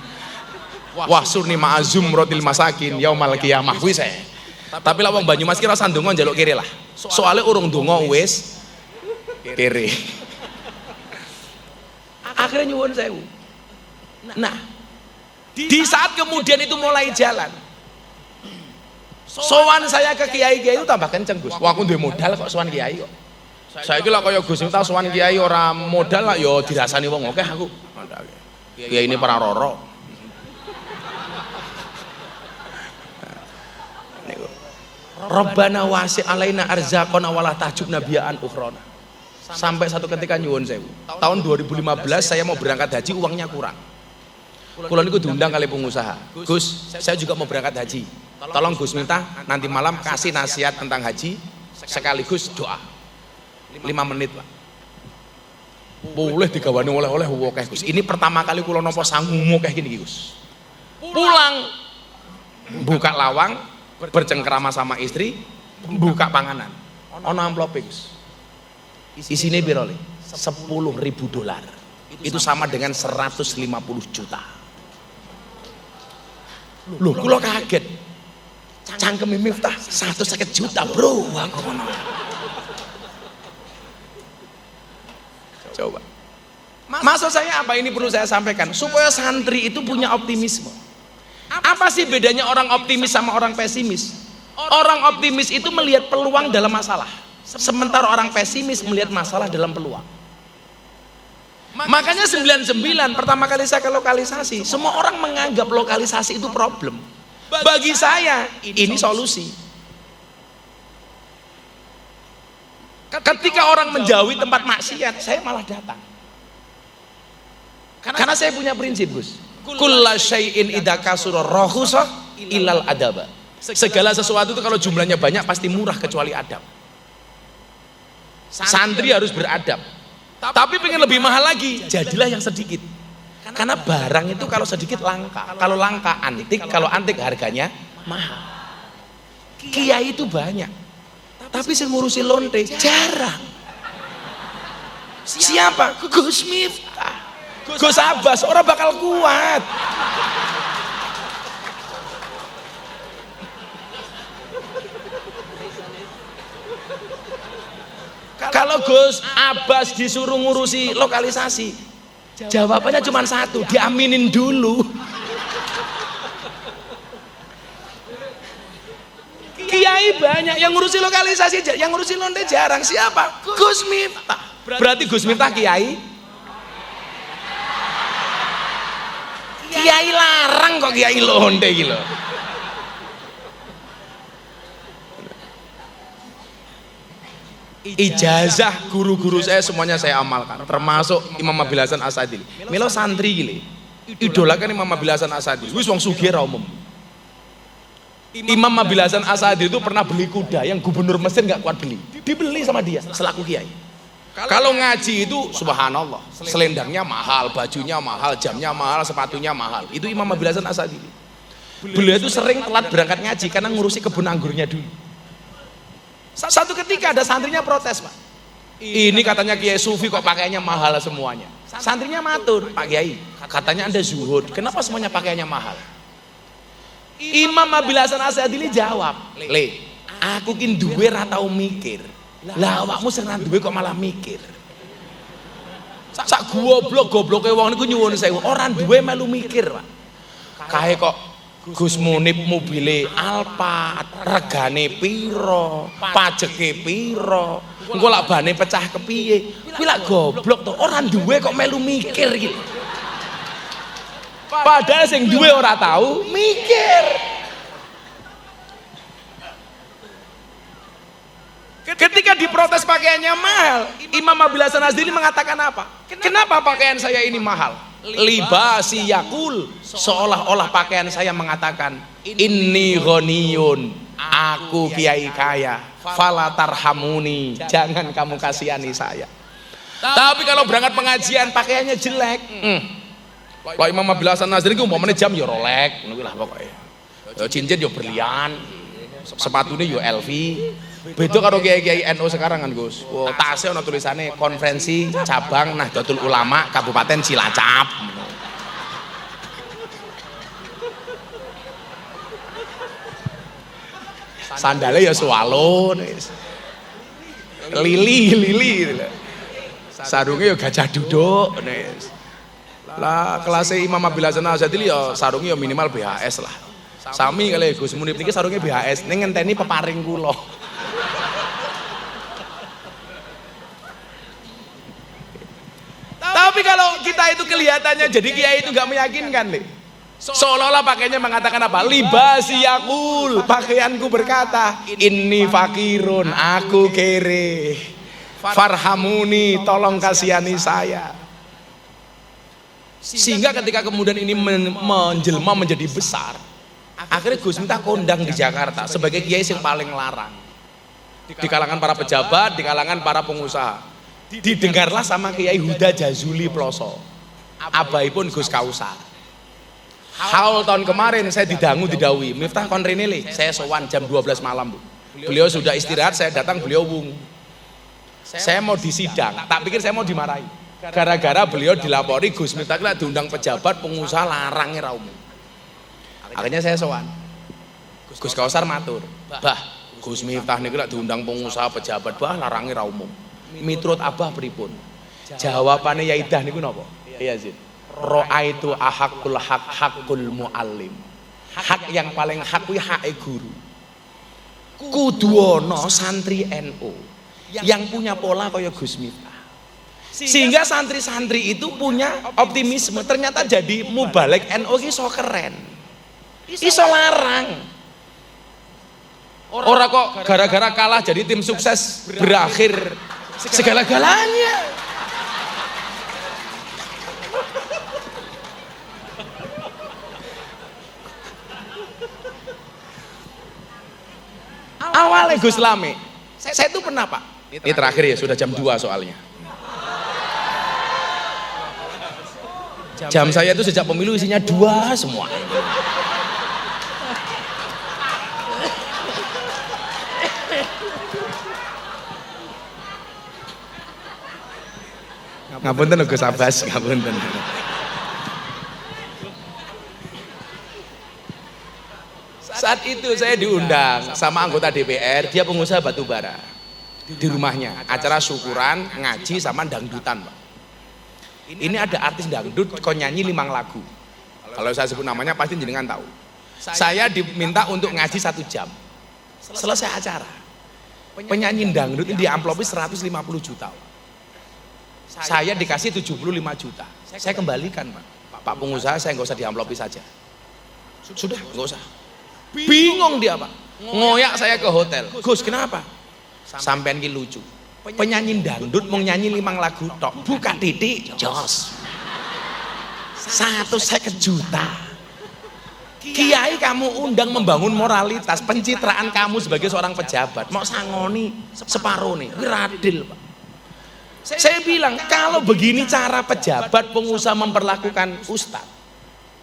Wahsurni ma'azum rotil masakin yaumal qiyamah kuwi saya. Tapi lah wong Banyumas ki rasa ndonga njaluk kere lah. Soale urung ndonga wis kere. Akhirnya nyuwun sewu. Nah, di saat kemudian itu mulai jalan, sowan saya ke kiai-kiai itu tambah kenceng, Gus. Wah, aku duwe modal kok sowan kiai kok. Saya kira kaya Gus Miftah sowan kiai ora modal lah ya dirasani wong akeh aku. Kiai ini para roro. Rabbana wasi' alaina arzaqona wala tahjubna bi'an ukhrona. Sampai satu ketika nyuwun sewu. Tahun 2015 saya mau berangkat haji, uangnya kurang. Kula niku diundang kali pengusaha. Gus, saya juga mau berangkat haji. Tolong Gus Miftah nanti malam kasih nasihat tentang haji sekaligus doa. 5 menit, Pak. Boleh digawani oleh-oleh akeh, Gus. Ini pertama kali kula nampa sangu akeh gini, Gus. Pulang buka lawang, bercengkrama sama istri, buka panganan. Ono amplop, Gus. Isine piro le? $10.000. Itu sama dengan 150 juta. Loh, kula kaget. Cangkeme Miftah 150 juta, bro. Aku ngono. Coba. Maksud saya apa, ini perlu saya sampaikan supaya santri itu punya optimisme. Apa sih bedanya orang optimis sama orang pesimis? Orang optimis itu melihat peluang dalam masalah, sementara orang pesimis melihat masalah dalam peluang. Makanya 99 pertama kali saya ke lokalisasi, semua orang menganggap lokalisasi itu problem. Bagi saya ini solusi. Ketika orang menjauhi tempat maksiat, saya malah datang. Karena saya punya prinsip, Gus. Kulla syai'in idza kasura rakhusah ilal adaba. Segala sesuatu itu kalau jumlahnya banyak pasti murah kecuali adab. Santri harus beradab. Tapi pengen lebih mahal lagi, jadilah yang sedikit. Karena barang itu kalau sedikit langka, kalau langka antik, kalau antik harganya mahal. Kiai itu banyak, tapi yang ngurusi lonte jarang. Siapa? Gus Miftah, Gus Abbas, orang bakal kuat. Kalau Gus Abbas disuruh ngurusi lokalisasi, jawabannya cuma satu, diaminin dulu. Kiai banyak, yang ngurusi lokalisasi, yang ngurusi lonte jarang. Siapa? Gus Miftah. Berarti Gus Miftah kiai? Kiai larang kok kiai lonte gitu. Ijazah guru-guru saya semuanya saya amalkan, termasuk Imam Abil Hasan Asadili. Milo santri gile, idolakan Imam Abil Hasan Asadili. Wis wong sugih ra umum. Imam Abil Hasan Asadili itu pernah beli kuda yang gubernur Mesir nggak kuat beli, dibeli sama dia selaku kiai. Kalau ngaji itu subhanallah, selendangnya mahal, bajunya mahal, jamnya mahal, sepatunya mahal. Itu Imam Abil Hasan Asadili. Beliau itu sering telat berangkat ngaji karena ngurusi kebun anggurnya dulu. Satu ketika ada santrinya protes, Pak. Ini katanya Kiai Sufi kok pakaiannya mahal semuanya. Santrinya matur, Pak Kiai, katanya Anda zuhud, kenapa semuanya pakaiannya mahal? Imam Abil Hasan Asadili jawab, "Le, aku kin duwe ra tau mikir. Lah awakmu sing ra duwe kok malah mikir." Sak goblok-gobloke wong niku nyuwun sewu, ora duwe melu mikir, Pak. Kae kok Gus Munib mobile Alphard, regane piro, pajeke piro, engko lak bane pecah kepiye. Kuwi lak goblok to, ora duwe kok melu mikir gitu. Padahal sing duwe ora tahu mikir. Ketika diprotes pakaiannya mahal, Imam Abil Hasan Asadili mengatakan apa? Kenapa pakaian saya ini mahal? Libasi yakul, seolah-olah pakaian saya mengatakan inni ghaniyun, aku kiai kaya, fala tarhamuni, jangan kamu kasihani saya. Tapi kalau berangkat pengajian pakaiannya jelek, Pak Imam Abil Hasan Asadili ku umpamane jam yo Rolex ngono kuwi lah pokoke. Cincin yo berlian, sepatune yo LV. Beda karo kiai-kiai NU sekarang kan, Gus. Oh, tasnya ono tulisannya konferensi cabang Nahdlatul Ulama Kabupaten Cilacap. Sandalnya ya swallow, lili. Sarungnya ya gajah duduk. Lah kelasnya Imam Abil Hasan Asadili ya sarungnya ya minimal BHS lah. Sami kali Gus Munib niki sarungnya BHS, ning ngenteni peparing kula. Tapi kalau kita itu kelihatannya jadi kiai itu nggak meyakinkan, Le. Seolah-olah pakaiannya mengatakan apa? Libasi yakul, pakaianku berkata, inni fakirun, aku kere. Farhamuni, tolong kasihani saya. Sehingga ketika kemudian ini menjelma menjadi besar, akhirnya Gus Miftah kondang di Jakarta sebagai kiai yang paling larang. Di kalangan para pejabat, di kalangan para pengusaha. Didengarlah sama Kiai Huda Jazuli Ploso, abaipun Gus Kausar. Haul tahun kemarin saya didangu didawi, Miftah kon rene le, saya sowan jam 12 malam, Bu. Beliau sudah istirahat, saya datang, beliau wungu. Saya mau disidang, tak pikir saya mau dimarahi. Gara-gara beliau dilapori Gus Miftah lah diundang pejabat pengusaha larangnya ra umum. Akhirnya saya sowan. Gus Kausar matur, "Bah, Gus Miftah niku lak diundang pengusaha pejabat, bah larangnya ra umum. Miturut Abah pripun?" Jawabane Yai Dah niku napa? Iya Zin. Ra'aitu ahakul hak hakul muallim. Hak yang paling hak kuwi hake guru. Kudu ana santri NU yang punya pola kaya Gus Miftah. Sehingga santri-santri itu punya optimisme, ternyata jadi mubalek NU ki iso keren. Iso larang. Ora kok gara-gara kalah jadi tim sukses berakhir segala-galanya. Awalnya Gus Lame, saya itu pernah Pak. Ini terakhir ya, sudah jam 2 soalnya. Jam saya itu sejak pemilu isinya 2 semua. Ngapunten Gus Abbas, ngapunten. Saat itu saya diundang sama anggota DPR, dia pengusaha batu bara. Di rumahnya, acara syukuran, ngaji sama dangdutan, Pak. Ini ada artis dangdut kok nyanyi 5 lagu. Kalau saya sebut namanya pasti jenengan tahu. Saya diminta untuk ngaji 1 jam. Selesai acara. Penyanyi dangdut ini diamplopi 150 juta. Saya dikasih 75 juta. Saya kembalikan, Pak pengusaha, saya nggak usah diamplopi saja. Sudah, nggak usah. Bingung dia, Pak. Ngoyak saya ke hotel. Gus, kenapa? Sampean ki lucu. Penyanyi dangdut mau nyanyi 5 lagu tok, buka titik jos 150 juta. Kiai kamu undang membangun moralitas, pencitraan kamu sebagai seorang pejabat, mau sangoni separuh nih, wiradil Pak. Saya bilang kalau begini cara pejabat pengusaha memperlakukan ustadz,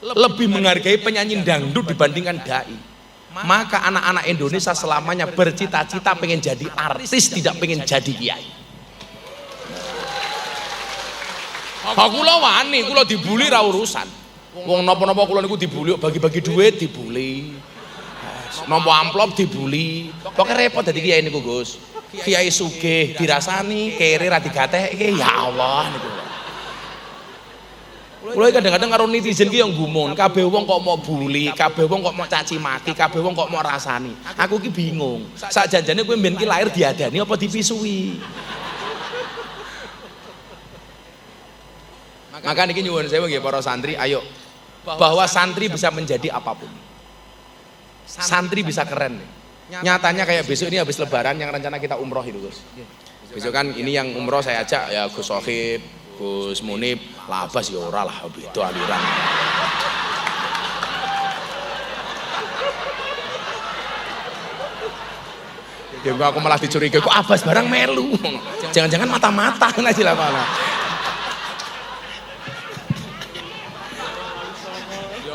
lebih menghargai penyanyi dangdut dibandingkan dai, maka anak-anak Indonesia selamanya bercita-cita pengen jadi artis, tidak pengen jadi kiai. Aku lo wani, aku lo dibully ra urusan. Wong napa-napa kula niku dibully, bagi-bagi duit dibully. Nampa amplop dibully. Pokoke repot dadi kiai niku, Gus. Kiai sugih dirasani, kere ra digatekke, ya Allah niku. Kula kadang-kadang karo netizen ki yang gumun, kabeh wong kok mau bully, kabeh wong kok mau caci maki, kabeh wong kok mau rasani. Aku ki bingung. Sak janjane kowe mben ki lahir diadani apa dipisui. Maka niki nyuwun sewu nggih para santri, ayo bahwa santri bisa menjadi apapun. Santri bisa keren. Nyatanya kayak besok ini habis lebaran yang rencana kita umroh itu, Gus. Besok kan ini yang umroh saya ajak ya Gus Sohib, Gus Munib, labas ya ora lah, itu aliran. Ya aku malah dicurigai, kok Abbas barang melu. Jangan-jangan mata-mata ngaji lah malah.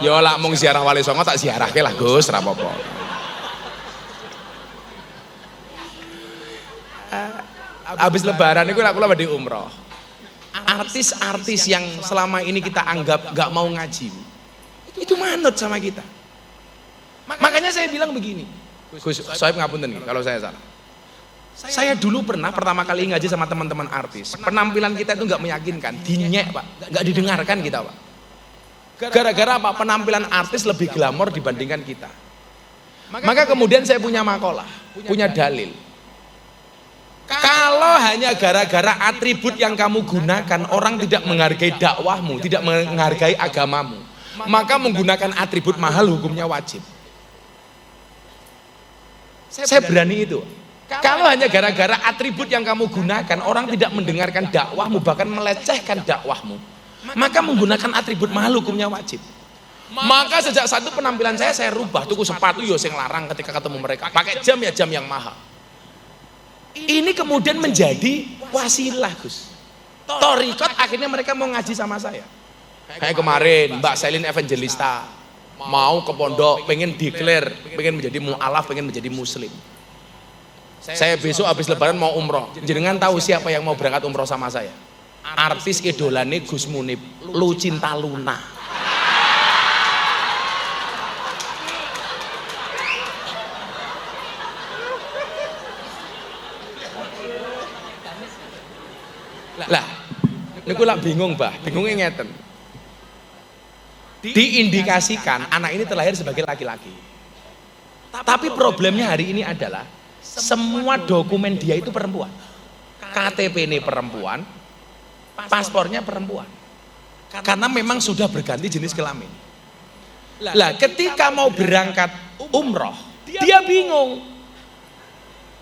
Ya lah mung ziarah Wali Songo tak ziarahke lah Gus, ora apa-apa. Habis lebaran itu aku lagi umroh. Artis-artis yang selama ini kita anggap gak mau ngaji itu manut sama kita. Makanya saya bilang begini, Gus Sohib ngapunten nih kalau saya salah. Saya dulu pernah pertama kali ngaji sama teman-teman artis, penampilan kita itu gak meyakinkan, dinyek Pak, gak didengarkan kita Pak. Gara-gara apa? Penampilan artis lebih glamor dibandingkan kita. Maka kemudian saya punya makalah, punya dalil. Kalau hanya gara-gara atribut yang kamu gunakan orang tidak menghargai dakwahmu, tidak menghargai agamamu, maka menggunakan atribut mahal hukumnya wajib. Saya berani itu. Kalau hanya gara-gara atribut yang kamu gunakan orang tidak mendengarkan dakwahmu, bahkan melecehkan dakwahmu, maka menggunakan atribut mahal hukumnya wajib. Maka sejak satu penampilan saya rubah, tuku sepatu yo sing larang ketika ketemu mereka, pakai jam ya jam yang mahal. Ini kemudian menjadi wasilah Gus. Torikot akhirnya mereka mau ngaji sama saya. Kayak kemarin Mbak Selin Evangelista mau ke pondok, pengen declare, pengen menjadi mu'alaf, pengen menjadi muslim. Saya besok habis lebaran mau umroh. Jenengan tahu siapa yang mau berangkat umroh sama saya? Artis idolane Gus Munib, Lucinta Luna. Lah, niku lak bingung, Bah. Bingungnya ngeten. Diindikasikan anak ini terlahir sebagai laki-laki. Tapi problemnya hari ini adalah semua dokumen dia itu perempuan. KTP ini perempuan, paspornya perempuan. Karena memang sudah berganti jenis kelamin. Lah, ketika mau berangkat umroh, dia bingung.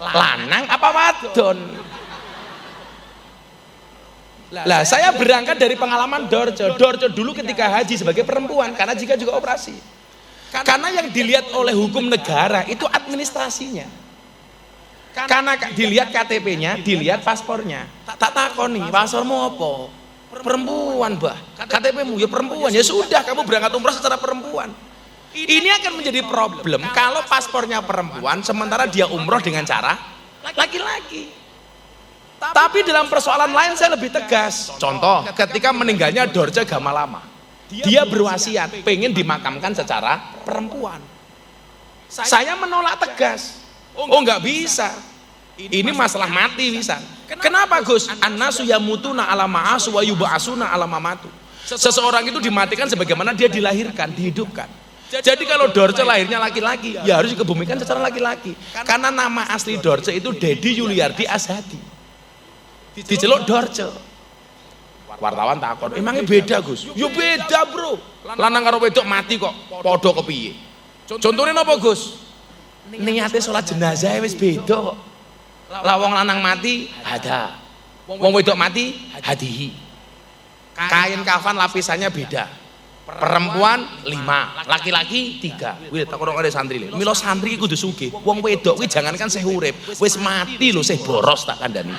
Lanang apa wadon? Lah, saya berangkat dari pengalaman Dorce. Dorce dulu ketika haji sebagai perempuan, karena jika juga operasi. Karena yang dilihat oleh hukum negara itu administrasinya. Karena dilihat KTP-nya, dilihat paspornya. Tak takoni, paspormu apa? Perempuan, Bah. KTP-mu ya perempuan. Ya sudah, kamu berangkat umrah secara perempuan. Ini akan menjadi problem kalau paspornya perempuan, sementara dia umroh dengan cara laki-laki. Tapi dalam persoalan lain saya lebih tegas. Contoh, ketika meninggalnya Dorce Gamalama. Dia berwasiat pengen dimakamkan secara perempuan. Saya menolak tegas. Oh, nggak bisa. Ini masalah mati bisa. Kenapa, Gus? Annasu yamutuna ala ma'asu wa yub'asuna ala mamatu. Seseorang itu dimatikan sebagaimana dia dilahirkan, dihidupkan. Jadi kalau Dorce lahirnya laki-laki, ya harus dikebumikan secara laki-laki. Karena nama asli Dorce itu Dedi Yuliardi Ashadi. Diceluk Dorce. Wartawan takon, emangnya beda, Gus? Yo beda, Bro. Lanang karo wedok mati kok padha kepiye? Contohnya napa, Gus? Niate salat jenazah wis beda kok. Lah wong lanang mati hada. Wong wedok mati hadihi. Kain kafan lapisannya beda. Perempuan 5, laki-laki 3. Wih, tak orang ada santri lho. Milo santri kudu sugih. Wong wedok kuwi jangankan sih urip, wis mati lho sih boros tak kandhani.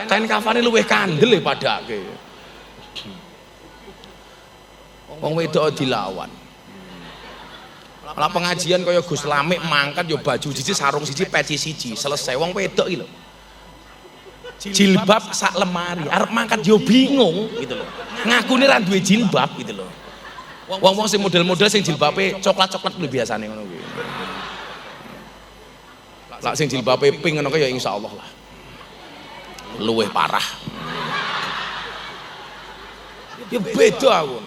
Kain kafane luwih kandel padake. Wong wedok dilawan. Lah pengajian kaya Gus Lamik mangkat yo baju siji, sarung siji, peci siji, selesai. Wong wedok iki lho. Jilbab sak lemari, arep mangkat yo bingung gitu lho. Ngakune ra duwe jilbab gitu lho. Wong-wong sing model-model sing jilbabe coklat-coklat kuwi biasane ngono kuwi. Lah sing jilbabe pink ngono ya insyaallah lah. Luwih parah. Ya beda aku.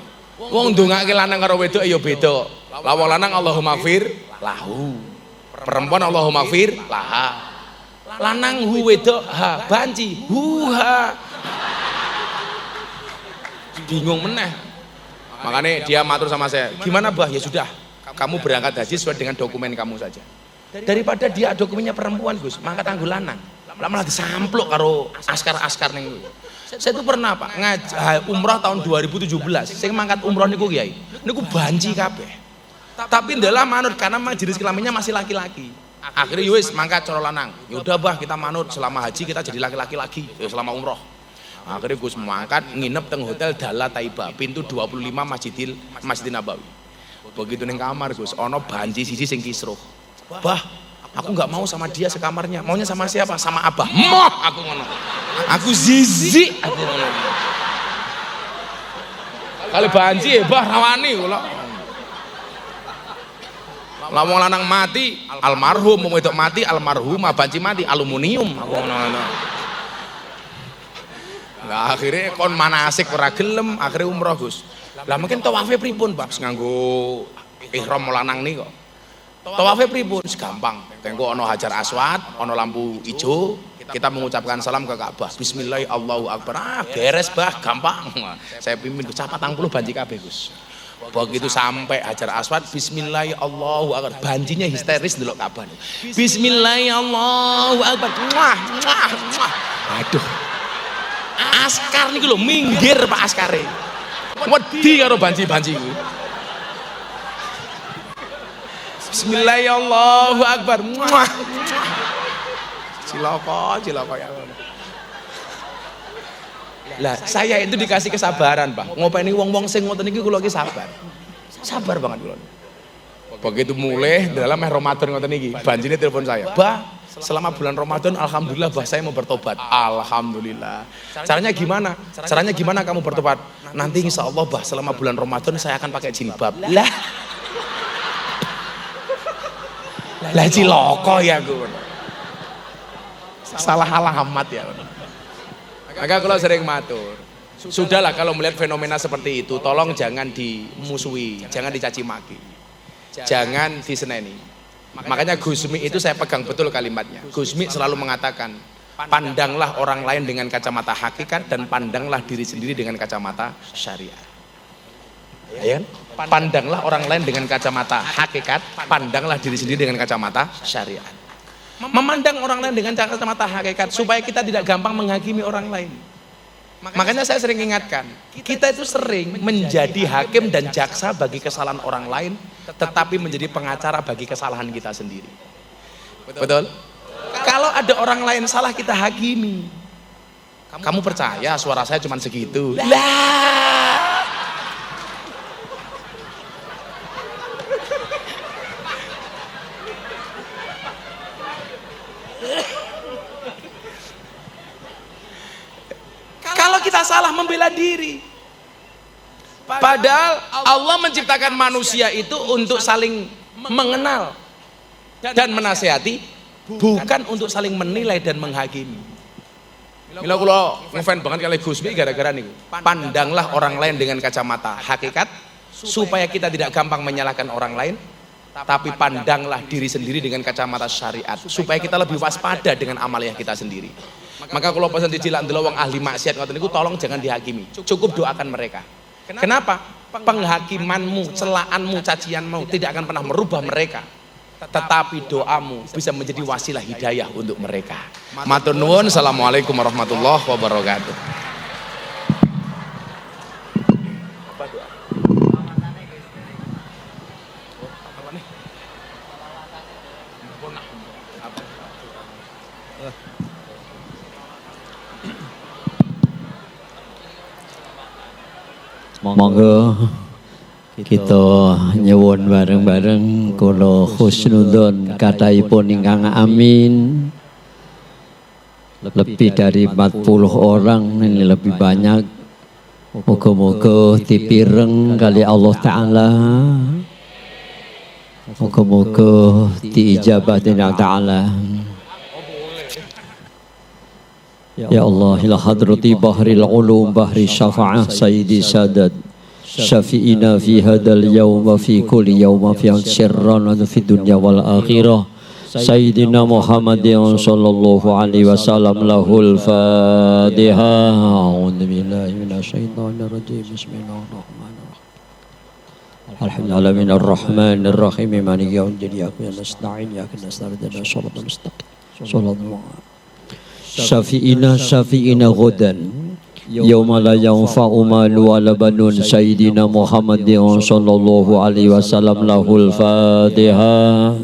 Wong ndongake lanang karo wedok ya beda. Lah wong lanang Allahumma fir lahu. Perempuan Allahumma fir laha. Lanang hu wedok ha, banci huha. Bingung meneh. Makanya dia matur sama saya, gimana, Bah? Ya sudah, kamu berangkat haji sesuai dengan dokumen kamu saja. Daripada dia dokumennya perempuan, Gus, mangkat anggo lanang. Malah disampluk karo askar-askar ning kuwi. Saya itu pernah, Pak, umrah tahun 2017. Saya mangkat umrah niku Kiai. Niku banci kabeh. Tapi ndalah manut karena majelis kelaminnya masih laki-laki. Akhirnya wis mangkat cara lanang. Ya udah, Bah, kita manut selama haji kita jadi laki-laki lagi, ya selama umrah. Akhirnya Gus mangkat nginep teng hotel Dala Taiba, pintu 25 Masjid Nabawi. Begitu ning kamar, Gus, ono banci siji sing kisruh. Bah, aku nggak mau sama dia sekamarnya. Maunya sama siapa? Sama Abah. Moh, aku ngono. Aku zizi, aku ngono. Kali banci ya, Bah, rawani kula. Lawang lanang mati, almarhum, wong wedok mati, almarhumah, banci mati, aluminium. Aku ngono. Nah, akhirnya kon manasik ora gelem, akhirnya umroh, Gus. Lah mungkin tawafe pripun, Pak? Nganggo ihram lanang nih kok. Tawafe pripun? Gampang. Tengko ono Hajar Aswad, ono lampu hijau, kita mengucapkan salam ke Ka'bah. Bismillah, Allahu Akbar. Ah, beres, Bah, gampang. Saya pimpin Gus 40 banci kabeh, Gus. Begitu sampai Hajar Aswad, Bismillah, Allahu Akbar. Bancinya histeris ndelok Ka'bah. Bismillah, Allahu Akbar. Muah, muah, muah. Aduh. Askar niku lho minggir Pak askare. Wedi karo banci-banci kuwi. Bismillah, Allahu Akbar. Muah. Cilaka ya. Lah, saya itu dikasih kesabaran, Pak. Ngopeni wong-wong sing ngoten iki kula iki sabar. Sabar banget kula. Begitu mulai dalam Ramadan ngoten niki, banjine telepon saya. Bah, selama bulan Ramadan alhamdulillah bah saya mau bertobat. Alhamdulillah. Caranya gimana? Caranya gimana kamu bertobat? Nanti insya Allah bah selama bulan Ramadan saya akan pakai jilbab. Lah ciloko ya gue. Salah alamat ya. Maka kalau sering matur, sudahlah kalau melihat fenomena seperti itu, tolong jangan dimusuhi, jangan dicaci maki, jangan diseneni. Makanya Gusmi itu saya pegang betul kalimatnya. Gusmi selalu mengatakan, pandanglah orang lain dengan kacamata hakikat dan pandanglah diri sendiri dengan kacamata syariat. Ya, pandanglah orang lain dengan kacamata hakikat, pandanglah diri sendiri dengan kacamata syariat. Memandang orang lain dengan kacamata hakikat supaya kita tidak gampang menghakimi orang lain. Makanya saya sering ingatkan, kita itu sering menjadi hakim dan jaksa bagi kesalahan orang lain, tetapi menjadi pengacara bagi kesalahan kita sendiri. Betul? Kalau ada orang lain salah kita hakimi. Kamu percaya suara saya cuma segitu? Lah. Kalau kita salah membela diri. Padahal Allah menciptakan manusia itu untuk saling mengenal dan menasihati, bukan untuk saling menilai dan menghakimi. Mila kula ngefans banget kali Gusmi gara-gara niku. Pandanglah orang lain dengan kacamata hakikat supaya kita tidak gampang menyalahkan orang lain, tapi pandanglah diri sendiri dengan kacamata syariat supaya kita lebih waspada dengan amaliyah kita sendiri. Maka kalau pesan dicilak ndelok wong ahli maksiat ngoten niku tolong jangan dihakimi. Cukup doakan mereka. Kenapa? Penghakimanmu, celaanmu, cacianmu tidak akan pernah merubah mereka. Tetapi doamu bisa menjadi wasilah hidayah untuk mereka. Matur nuwun. Assalamualaikum warahmatullahi wabarakatuh. Monggo kita nyuwun bareng-bareng kula husnudzon kathahipun ingkang amin. Lebih dari 40 orang, ini lebih banyak. Moga-moga dipireng kali Allah Ta'ala. Moga-moga diijabah Allah Ta'ala. Ya Allah, ila hadrati bahril ulum bahri syafa'ah sayyidi sadat syafi'ina fi hadal yawma fi kulli yawma fi sirran wa fi dunya wal akhirah sayyidina Muhammadin sallallahu alaihi wasallam lahul fatihah. A'udzu billahi minasy syaithanir rajim. Bismillahirrahmanirrahim. Alhamdulillahi arrahmanir rahim maliki yaumiddin iyyaka nasta'in wa iyyaka nasta'in ihdinas siratal mustaqim. Sallallahu Syafi'ina ghadan yauma la yanfa'u malu wala banun sayyidina Muhammadin sallallahu alaihi wasallam lahul fatihah.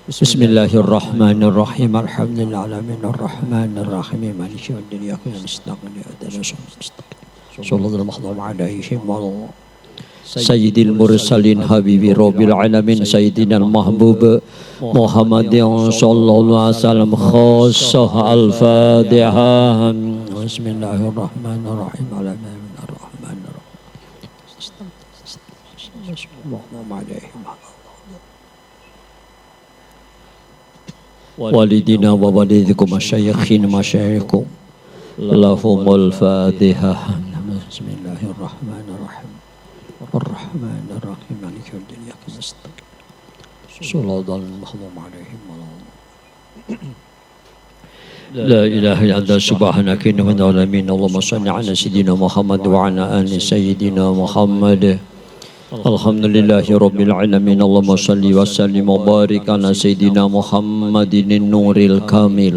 Bismillahirrahmanirrahim. Alhamdulillahi alamin arrahmanir rahim maliki yaumiddin iyyaka nasta'in wa iyyaka nasta'in sallallahu alaihi wa Sayyidil mursalin habibi rabbil alamin sayyidina al-mahbub Muhammadin sallallahu alaihi wasallam khassah al-fatihah. Bismillahirrahmanirrahim. Walidina wa walidikum masyayikhin masyayikkum lahumul fatihah. Bismillahirrahmanirrahim. الرحمن الرحيم مالك يوم الدين إياك نستعين صراط المغضوب عليهم ولا لا إله إلا أنت سبحانك إني كنت من الظالمين. اللهم صل على سيدنا محمد وعلى آل سيدنا محمد. الحمد لله رب العالمين. اللهم صل وسلم وبارك على سيدنا محمد النور الكامل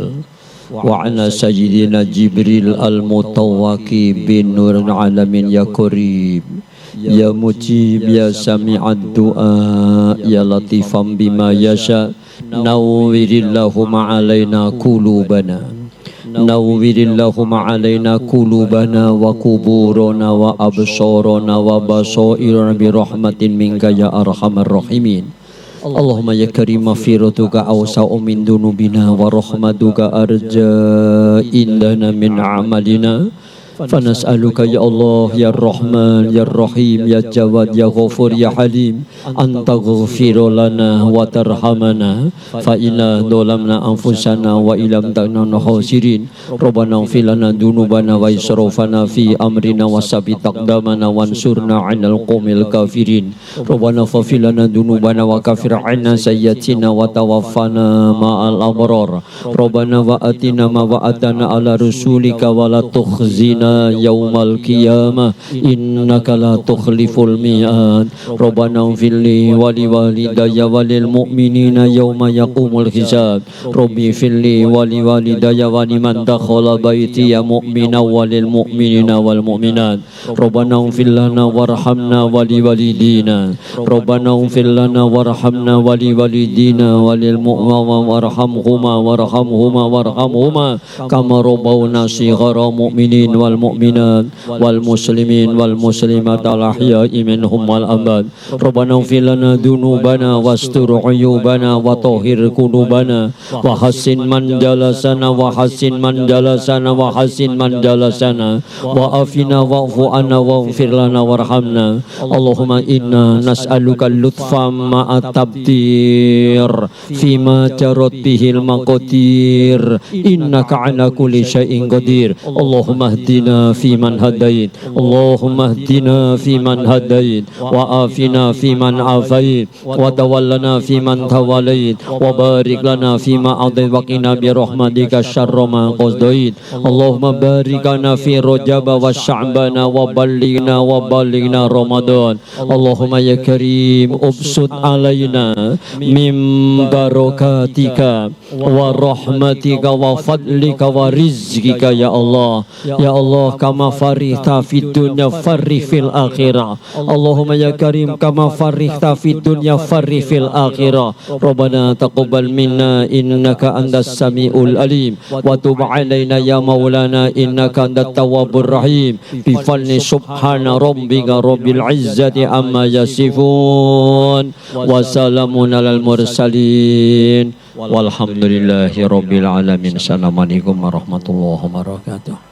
وعلى سيدنا جبريل المتوكي بالنور العالمين. يا كريم Ya mujib ya sami'ad du'a ya latifam bima yasha nawwirillahumma alaina qulubana nawwirillahumma alaina qulubana wa kuburana wa absarana wa basairana bi rahmatin minka ya arhamar rahimin. Allahumma ya karim maghfiratuka awsa'u min dunubina wa rahmatuka arja indana min amalina. فنسألك يا الله يا الرحمن يا الرحيم يا جواد يا غفور يا حليم أن تغفر لنا وترحمنا فإنا ظلمنا أنفسنا وإن لم تكن خاسرين ربنا اغفر لنا ذنوبنا وإسرافنا في أمرنا وثبت أقدامنا وانصرنا على القوم الكافرين ربنا اغفر لنا ذنوبنا وكفر عنا سيئاتنا وتوفنا مع الأبرار ربنا وآتنا ما وعدتنا على رسولك ولا تخزنا يوم القيامة إنك لا تخلف الميعاد ربنا اغفر لي ولوالدي وللمؤمنين يوم يقوم الحساب ربي اغفر لي ولوالدي ولمن دخل بيتي مؤمنا وللمؤمنين والمؤمنات ربنا اغفر لنا وارحمنا ولوالدينا ربنا اغفر لنا وارحمنا ولوالدينا وارحمهما كما ربونا صغارا مؤمنين والمؤمنات والمسلمين والمسلمات الأحياء منهم والأموات ربنا اغفر لنا ذنوبنا واستر عيوبنا وطهر قلوبنا وحسن من جلسنا وعافنا واعف عنا واغفر لنا وارحمنا اللهم إنا نسألك اللطف مع التبتير فيما جرت به المقادير إنك على كل شيء قدير اللهم اهدنا فيمن هديت اللهم اهدنا فيمن هديت وعافنا فيمن عافيت وتولنا فيمن توليت وبارك لنا فيما أعطيت وقنا برحمتك شر ما قضيت اللهم بارك لنا في رجب وشعبان وبلغنا رمضان اللهم يا كريم ابسط علينا من بركاتك ورحمتك وفضلك ورزقك يا الله يا الله كما فرحت في الدنيا فرح في الآخرة اللهم يا كريم كما فرحت في الدنيا فرح في الآخرة ربنا تقبل منا إنك أنت السميع العليم وتب علينا يا مولانا إنك أنت التواب الرحيم بفضل سبحان ربك رب العزة عما يصفون وسلام على المرسلين والحمد لله رب العالمين. السلام عليكم ورحمة الله وبركاته.